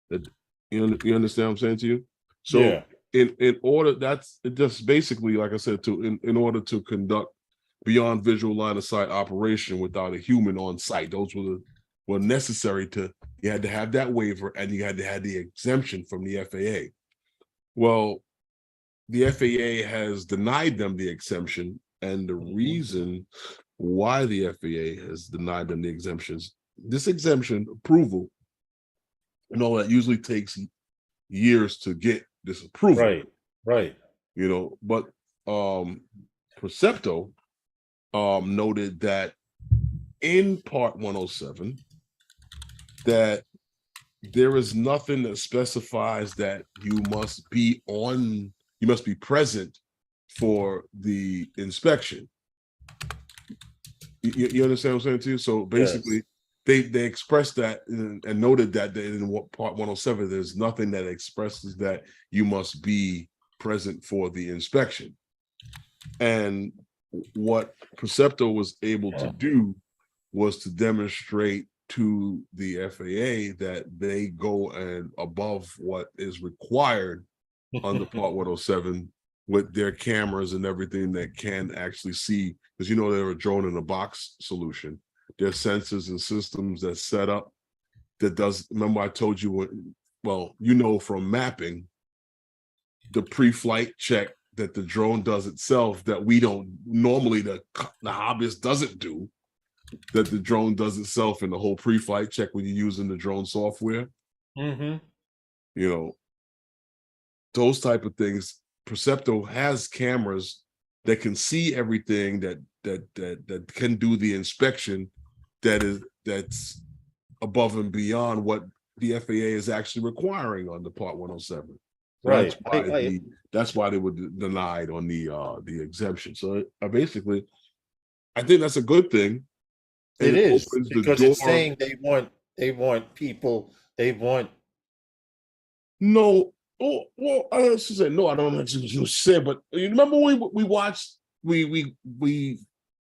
That you understand what I'm saying to you? So Yeah. in order, that's it, just basically, like I said, in order to conduct beyond visual line of sight operation without a human on site, those were necessary you had to have that waiver, and you had to have the exemption from the FAA. Well, the FAA has denied them the exemption, and the reason why the FAA has denied them the exemptions, this exemption approval, that usually takes years to get this approval. Right. But Percepto noted that in Part 107 that there is nothing that specifies that you must be present for the inspection. You understand what I'm saying to you? So basically, yes, they expressed that and noted that in Part 107, there's nothing that expresses that you must be present for the inspection. And what Percepto was able to do was to demonstrate to the FAA that they go and above what is required under Part 107 with their cameras and everything that can actually see, because they're a drone in a box solution. There's sensors and systems that's set up that does. Remember, I told you from mapping, the pre-flight check that the drone does itself, that we don't normally, the hobbyist doesn't do, that the drone does itself in the whole pre-flight check when you're using the drone software. Those type of things. Percepto has cameras that can see everything, that can do the inspection that's above and beyond what the FAA is actually requiring under Part 107. Right. That's why they were denied on the exemption. So basically, I think that's a good thing. It is, because it's saying they want people. No. Oh, well, I should say no. I don't know what you said, but you remember we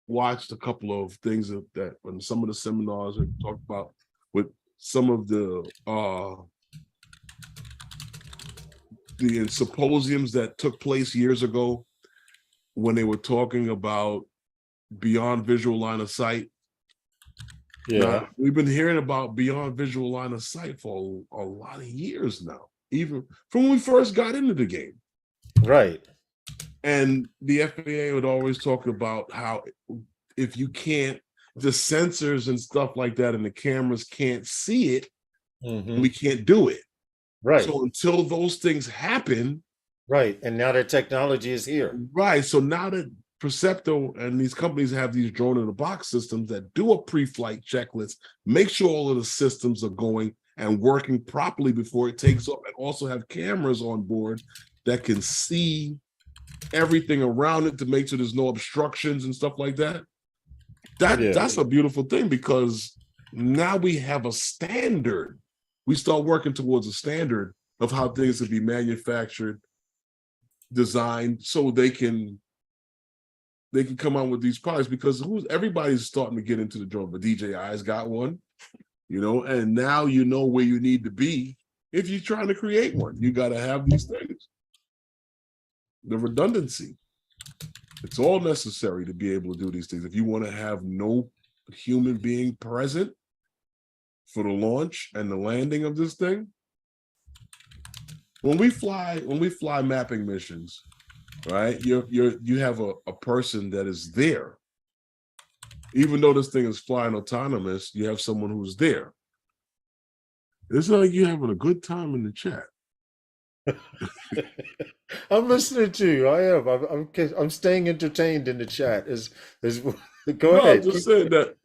watched a couple of things that when some of the seminars we talked about with some of the symposiums that took place years ago when they were talking about beyond visual line of sight. Yeah, now, we've been hearing about beyond visual line of sight for a lot of years now, even from when we first got into the game. Right. And the FAA would always talk about how if you can't, the sensors and stuff like that and the cameras can't see it, we can't do it. Right. So until those things happen. Right. And now that technology is here. Right. So now that Percepto and these companies have these drone in a box systems that do a pre-flight checklist, make sure all of the systems are going and working properly before it takes off, and also have cameras on board that can see everything around it to make sure there's no obstructions and stuff like that. That's a beautiful thing, because now we have a standard. We start working towards a standard of how things will be manufactured, designed, so they can come out with these products, because everybody's starting to get into the drone. But DJI's got one, and now you know where you need to be if you're trying to create one. You got to have these things. The redundancy. It's all necessary to be able to do these things. If you want to have no human being present for the launch and the landing of this thing, when we fly mapping missions, right? You have a person that is there. Even though this thing is flying autonomous, you have someone who's there. It's like you're having a good time in the chat. I'm listening to you. I am. I'm staying entertained in the chat. Go ahead. I'm just saying that,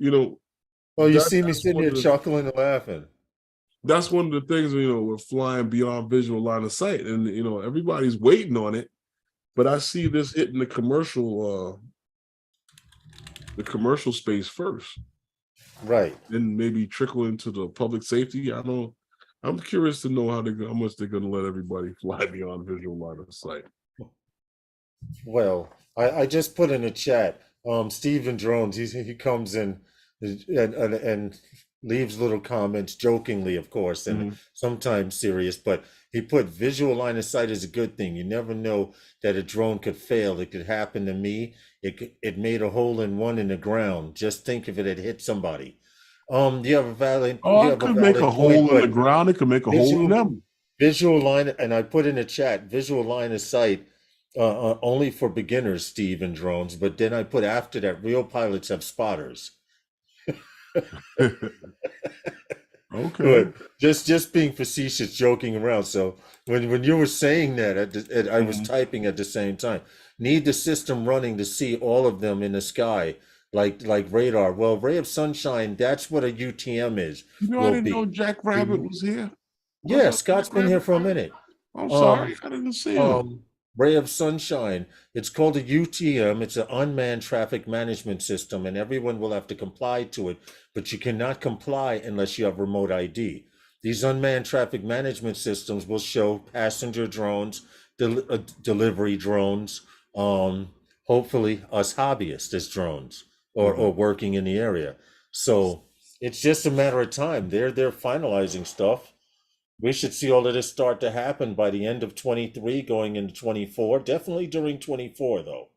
Well, you see me sitting here chuckling and laughing. That's one of the things, we're flying beyond visual line of sight, and everybody's waiting on it. But I see this hitting the commercial space first, right? Then maybe trickle into the public safety. I'm curious to know how much they're going to let everybody fly beyond visual line of sight. Well, I just put in a chat. Steven Drones, he comes in and leaves little comments, jokingly, of course, and sometimes serious, but he put visual line of sight is a good thing. You never know that a drone could fail. It could happen to me. It made a hole in one in the ground. Just think if it had hit somebody. You have a valid. It could make a hole in the ground. It could make a hole in them. Visual line, and I put in a chat, visual line of sight only for beginners, Steve, and drones. But then I put after that, real pilots have spotters. Okay. Just being facetious, joking around. So when you were saying that, I was typing at the same time. Need the system running to see all of them in the sky, like radar. Well, ray of sunshine, that's what a UTM is. I didn't know Jack Rabbit was here. Yeah, Scott's been here for a minute. I'm sorry, I didn't see him. Ray of sunshine. It's called a UTM. It's an unmanned traffic management system, and everyone will have to comply to it, but you cannot comply unless you have remote ID. These unmanned traffic management systems will show passenger drones, delivery drones, hopefully us hobbyists as drones or working in the area. So it's just a matter of time. They're finalizing stuff. We should see all of this start to happen by the end of 23, going into 24. Definitely during 24, though.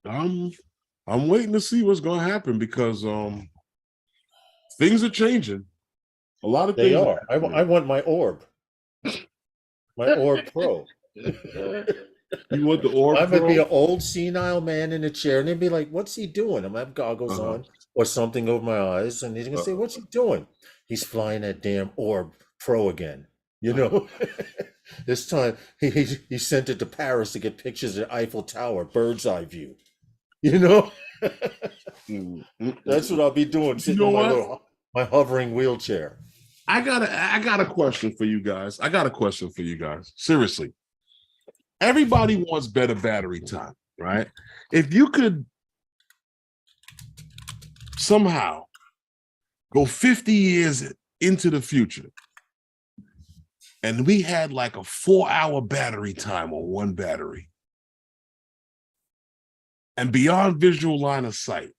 I'm waiting to see what's going to happen, because things are changing. A lot of things are. I want my Orb. My Orb Pro. You want the Orb Pro? I would be an old senile man in a chair, and they'd be like, "What's he doing?" I'm gonna have goggles on or something over my eyes, and he's gonna say, "What's he doing?" He's flying that damn Orb Pro again. This time he sent it to Paris to get pictures of the Eiffel Tower, bird's eye view. That's what I'll be doing, sitting in my hovering wheelchair. I got a question for you guys. Seriously. Everybody wants better battery time, right? If you could somehow go 50 years into the future, and we had like a 4-hour battery time on one battery, and beyond visual line of sight,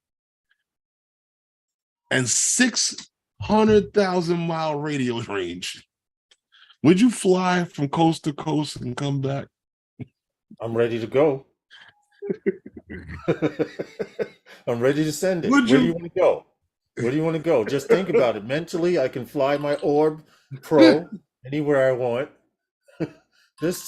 and 600,000-mile radio range, would you fly from coast to coast and come back? I'm ready to go. I'm ready to send it. Where do you want to go? Where do you want to go? Just think about it. Mentally, I can fly my Orb Pro anywhere I want. Just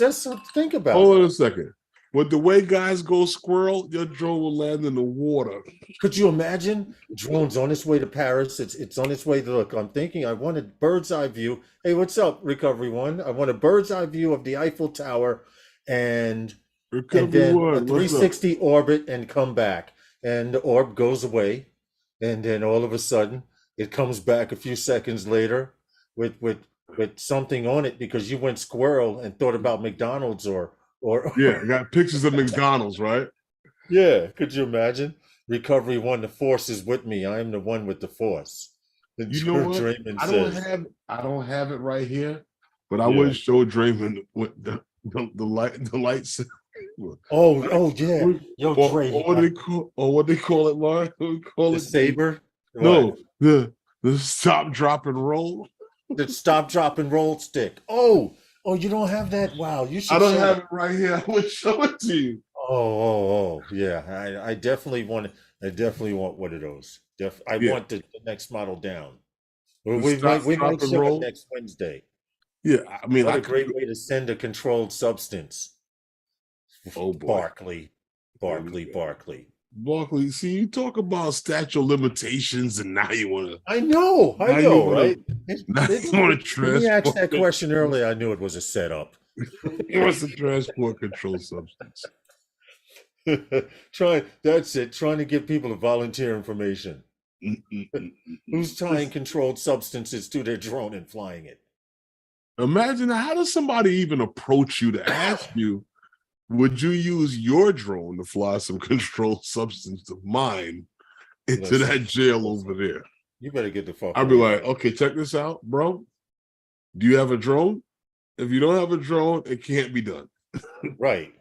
think about it. Hold on a second. With the way guys go squirrel, your drone will land in the water. Could you imagine? Drone's on its way to Paris. It's on its way to look. I'm thinking I want a bird's eye view. Hey, what's up, Recovery One? I want a bird's eye view of the Eiffel Tower and then a 360 orbit and come back. And the orb goes away. And then all of a sudden it comes back a few seconds later with something on it because you went squirrel and thought about McDonald's or yeah, got pictures of McDonald's, right? Yeah, could you imagine? Recovery 1, the force is with me. I am the one with the force. And You know what? Draymond I says, don't have it right here, but I yeah. would show Draymond with the lights. Oh yeah. Yo, Or Dre, what they call it, Lauren? What we call the it? saber. No, What? the stop, drop, and roll. The stop, drop, and roll stick. Oh, you don't have that? Wow, you should I don't show have it. it right here. I would show it to you. Oh, yeah. I definitely want. I definitely want one of those. I Yeah, want the next model down. the We stop, might drop, and show it roll. next Wednesday. Yeah, I mean, What I a could. great way to send a controlled substance. Oh boy, Barkley, here we Barkley, go. Barkley. Barkley, see, you talk about statute of limitations, and now you want to. I know, Now you want right? to. Now you want to When he asked transport. that question earlier, I knew it was a setup. He wants to transport controlled substance. That's it. Trying to get people to volunteer information. Who's tying controlled substances to their drone and flying it? Imagine, how does somebody even approach you to ask you, would you use your drone to fly some controlled substance of mine into that jail over there? You better get the fuck. I'd be like, okay, check this out, bro. Do you have a drone? If you don't have a drone, it can't be done. Right.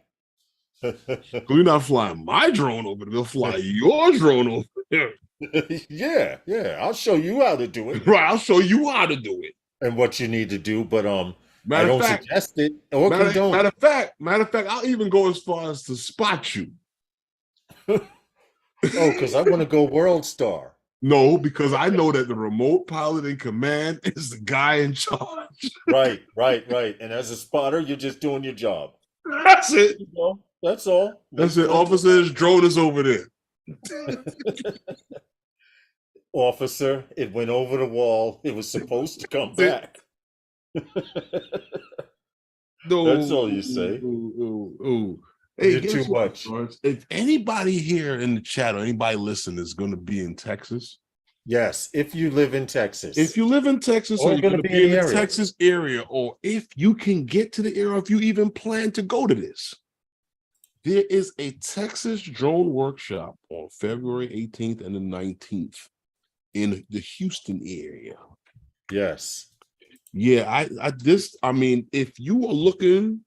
We're not flying my drone over there. We'll fly your drone over there. Yeah. I'll show you how to do it. Right, I'll show you how to do it. And what you need to do, but I Matter don't of fact, suggest it or condone. matter of fact, I'll even go as far as to spot you. Because I want to go World Star. No, because I know that the remote pilot in command is the guy in charge. Right. And as a spotter, you're just doing your job. That's it. That's all. That's it. Officer's drone is over there. Officer, it went over the wall. It was supposed to come back. No, that's all you say. Hey, you're too much. If anybody here in the chat or anybody listening is going to be in Texas, yes, if you live in Texas, or you're going to be in the Texas area, or if you can get to the area, if you even plan to go to this, there is a Texas drone workshop on February 18th and the 19th in the Houston area. Yes. Yeah, I mean, if you are looking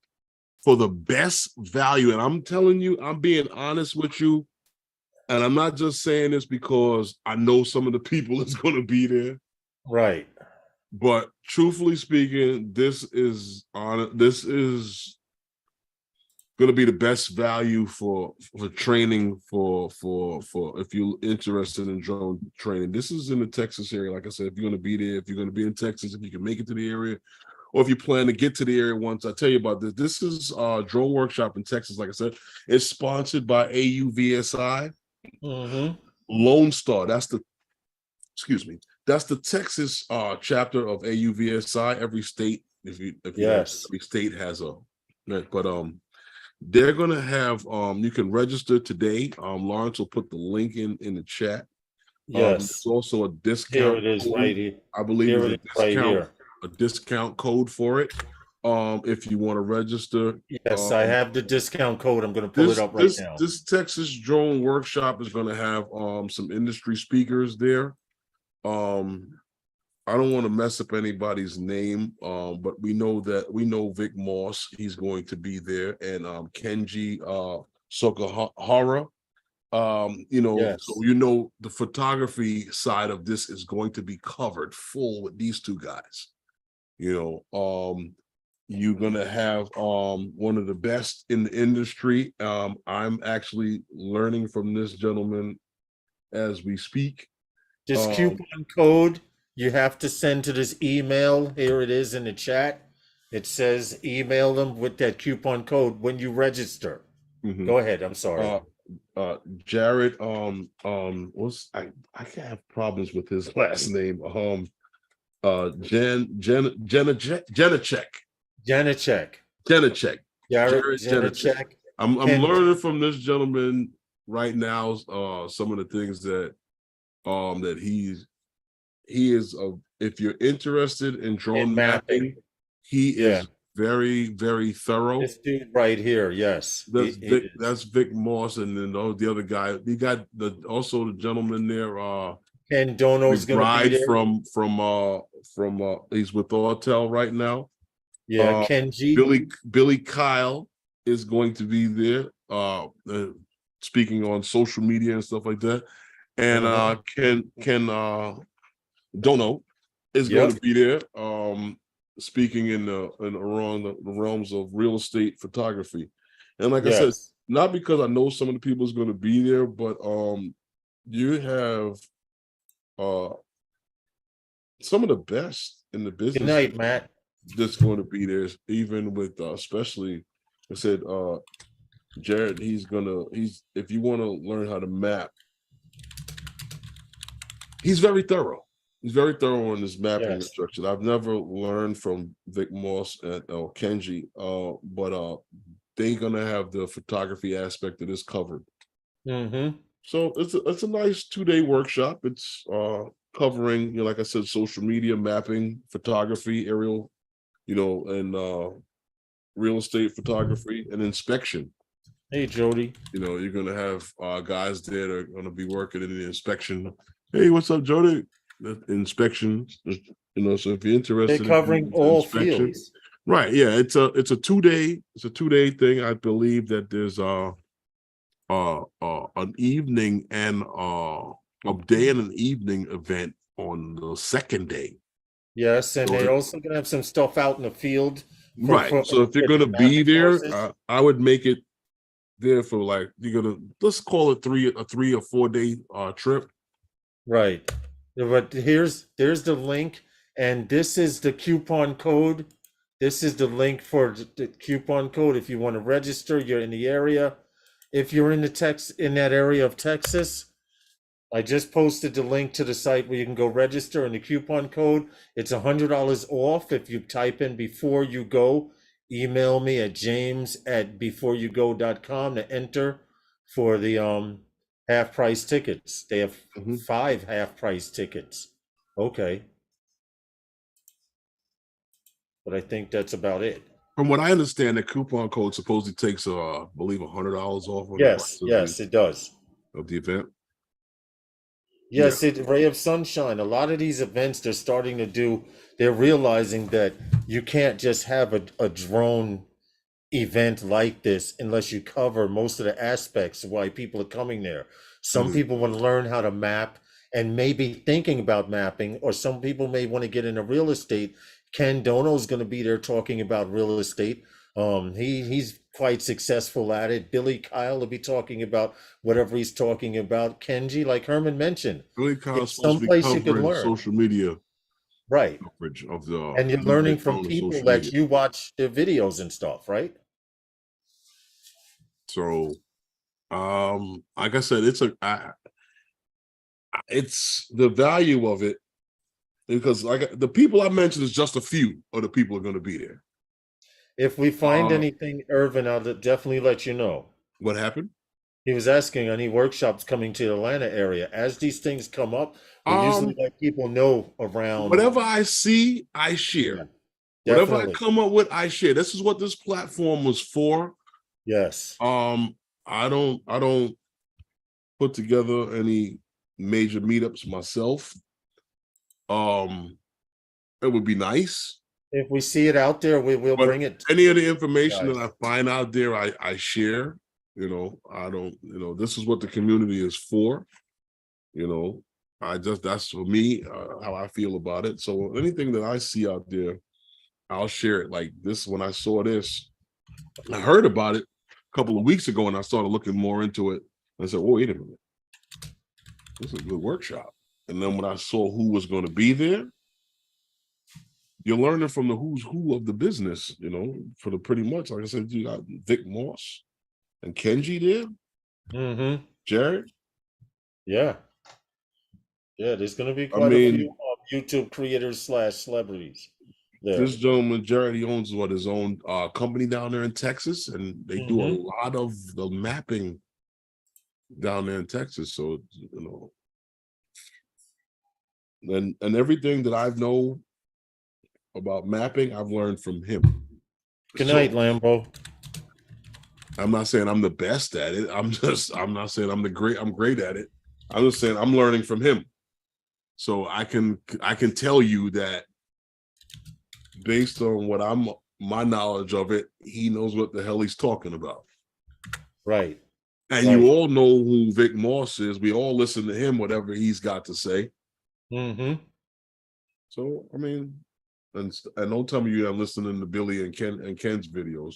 for the best value, and I'm telling you, I'm being honest with you, and I'm not just saying this because I know some of the people that's going to be there. Right. But truthfully speaking, this is going to be the best value for training for if you're interested in drone training. This is in the Texas area. Like I said, if you're going to be there, if you're going to be in Texas, if you can make it to the area, or if you plan to get to the area once, I tell you about this. This is Drone Workshop in Texas. Like I said, it's sponsored by AUVSI. Lone Star. That's the Texas chapter of AUVSI. Every state, every state has a, but they're gonna have you can register today. Lawrence will put the link in the chat. Yes. There's also a discount. Here it is, code. right here. I believe here there's it is right here. A discount code for it. If you want to register. Yes, I have the discount code. I'm going to pull it up right now. This Texas Drone Workshop is going to have some industry speakers there. I don't want to mess up anybody's name, but we know Vic Moss. He's going to be there, and Kenji Sokahara. Yes. So the photography side of this is going to be covered full with these two guys. You're gonna have one of the best in the industry. I'm actually learning from this gentleman as we speak. This coupon code you have to send to this email. Here it is in the chat. It says email them with that coupon code when you register. Go ahead. I'm sorry. Jared, I have problems with his last name. Janacek. Jared Janacek. I'm learning from this gentleman right now. Some of the things that he is. If you're interested in drone mapping, he is very, very thorough. This dude right here, yes. That's Vic Moss, and then the other guy. You got also the gentleman there. Ken Dono's gonna be there. From he's with Autel right now. Yeah, Kenji. Billy Kyle is going to be there, speaking on social media and stuff like that. And Ken Dono is going to be there, speaking around the realms of real estate photography. And like I said, not because I know some of the people is going to be there, but you have some of the best in the business. Good night, Matt. That's going to be there, even with especially, I said, Jared. He's if you want to learn how to map, he's very thorough. He's very thorough in his mapping instruction. I've never learned from Vic Moss or Kenji, but they're gonna have the photography aspect of this covered. So it's a nice 2-day workshop. It's covering, like I said, social media, mapping, photography, aerial, and real estate photography and inspection. Hey, Jody. You're gonna have guys there that are gonna be working in the inspection. Hey, what's up, Jody? The inspection, so if you're interested, they're covering all fields. Right? Yeah, it's a 2-day thing. I believe that there's an evening and a day and an evening event on the second day. Yes, and they're also gonna have some stuff out in the field. Right. So if you're gonna be there, I would make it there for let's call it a 3 or 4 day trip. Right. But there's the link, and this is the coupon code. This is the link for the coupon code if you want to register. You're in the area. If you're in that area of Texas, I just posted the link to the site where you can go register, and the coupon code, it's $100 off if you type in before you go. Email me at james@beforeyougo.com to enter for the half price tickets. They have 5 half price tickets. Okay. But I think that's about it. From what I understand, the coupon code supposedly takes, I believe, $100 off. Yes, it does. Of the event. Yes, it's Ray of Sunshine. A lot of these events they're realizing that you can't just have a drone event like this unless you cover most of the aspects of why people are coming there. Some people want to learn how to map and maybe thinking about mapping, or some people may want to get into real estate. Ken Dono is going to be there talking about real estate. He's quite successful at it. Billy Kyle will be talking about whatever he's talking about. Kenji, like Herman mentioned, Billy Kyle's supposed to be covering social media, right? And you're learning from people that you watch their videos and stuff, right? So, like I said, it's the value of it, because the people I mentioned is just a few of the people are going to be there. If we find anything, Irvin, I'll definitely let you know. What happened? He was asking any workshops coming to the Atlanta area. As these things come up, we usually let people know around. Whatever I see, I share. Yeah, whatever I come up with, I share. This is what this platform was for. Yes. I don't put together any major meetups myself. It would be nice. If we see it out there, we'll bring it. Any of the information that I find out there, I share. I don't. This is what the community is for. That's for me, how I feel about it. So anything that I see out there, I'll share it. Like this, when I saw this, I heard about it a couple of weeks ago, and I started looking more into it. I said, "Oh, wait a minute, this is a good workshop." And then when I saw who was going to be there, you're learning from the who's who of the business, for the pretty much, like I said, you got Vic Moss and Kenji there. Jared. Yeah. There's going to be quite a few YouTube creators / celebrities there. This gentleman, Jared, he owns his own company down there in Texas, and they do a lot of the mapping down there in Texas. So, and everything that I've known about mapping, I've learned from him. Good night, Lambo. I'm not saying I'm the best at it. I'm not saying I'm great at it. I'm just saying I'm learning from him. So I can tell you that based on what my knowledge of it, he knows what the hell he's talking about. Right. And you all know who Vic Moss is. We all listen to him, whatever he's got to say. Mm-hmm. So I mean, and don't tell me you're not listening to Billy and Ken's videos.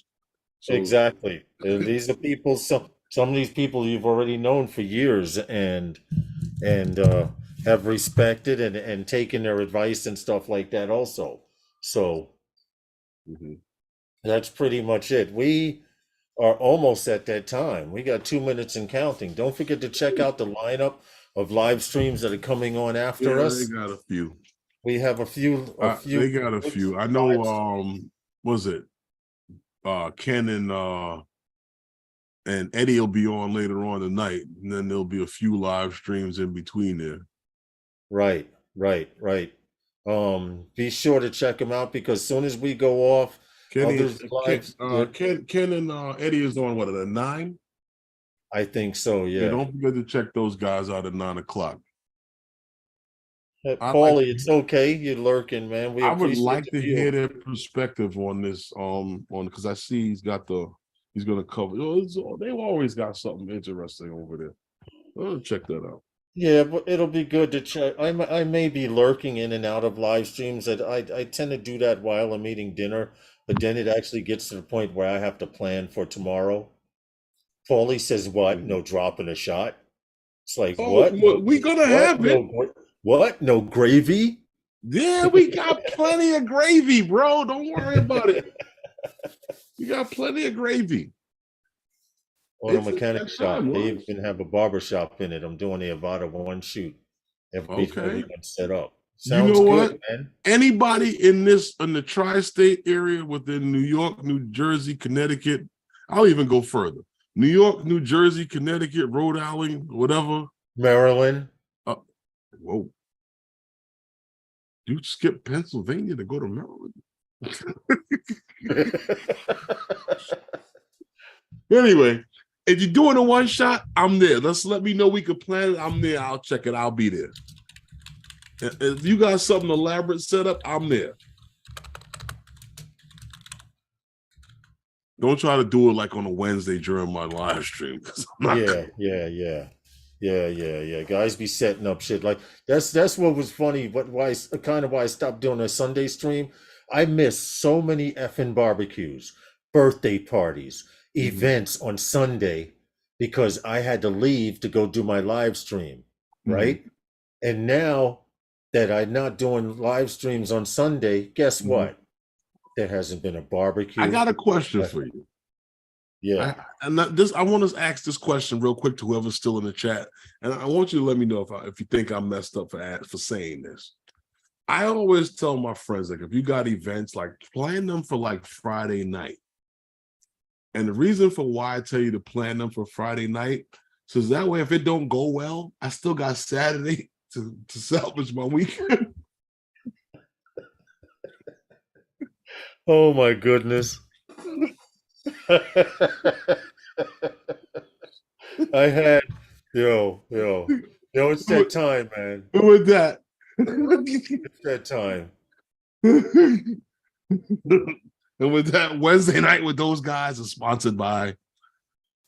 So, exactly. These are people. Some of these people you've already known for years, and have respected and taken their advice and stuff like that. Also, so that's pretty much it. We are almost at that time. We got 2 minutes and counting. Don't forget to check out the lineup of live streams that are coming on after us. They got a few. We have a few. They got a few. I know. Was it Ken and Eddie will be on later on tonight, and then there'll be a few live streams in between there. Right. Be sure to check them out because as soon as we go off, Ken and Eddie is on what at 9? I think so. Yeah. Don't forget to check those guys out at 9 o'clock. Paulie, it's okay. You're lurking, man. I would like to hear their perspective on this. Because I see he's going to cover. They've always got something interesting over there. I'll check that out. Yeah, but it'll be good to check. I may be lurking in and out of live streams. That I tend to do that while I'm eating dinner, but then it actually gets to the point where I have to plan for tomorrow. Paulie says, "What? No dropping a shot." It's like, what? We gonna have it. What? No gravy? Yeah, we got plenty of gravy, bro. Don't worry about it. We got plenty of gravy. On a mechanic shop. They even have a barber shop in it. I'm doing the Avada 1 shoot. Everything set up. Sounds good, man. Anybody in the tri-state area within New York, New Jersey, Connecticut, I'll even go further. New York, New Jersey, Connecticut, Rhode Island, whatever. Maryland. Whoa. You skip Pennsylvania to go to Maryland? Anyway, if you're doing a one shot, I'm there. Let me know we could plan it. I'm there. I'll check it. I'll be there. If you got something elaborate set up, I'm there. Don't try to do it like on a Wednesday during my live stream. Yeah. Guys be setting up shit like that's what was funny. Why I stopped doing a Sunday stream. I missed so many effing barbecues, birthday parties, events on Sunday because I had to leave to go do my live stream, right? And now that I'm not doing live streams on Sunday, guess what? There hasn't been a barbecue. I got a question for you. Yeah. I want to ask this question real quick to whoever's still in the chat. And I want you to let me know if you think I'm messed up for saying this. I always tell my friends, like, if you got events, like, plan them for like Friday night. And the reason for why I tell you to plan them for Friday night, so that way, if it don't go well, I still got Saturday to salvage my weekend. Oh my goodness. I had it's that time, man. With that. It's that time. And with that, Wednesday night with those guys is sponsored by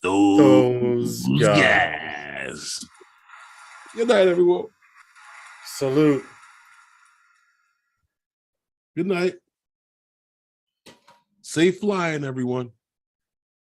those guys. Good night, everyone. Salute. Good night. Safe flying, everyone.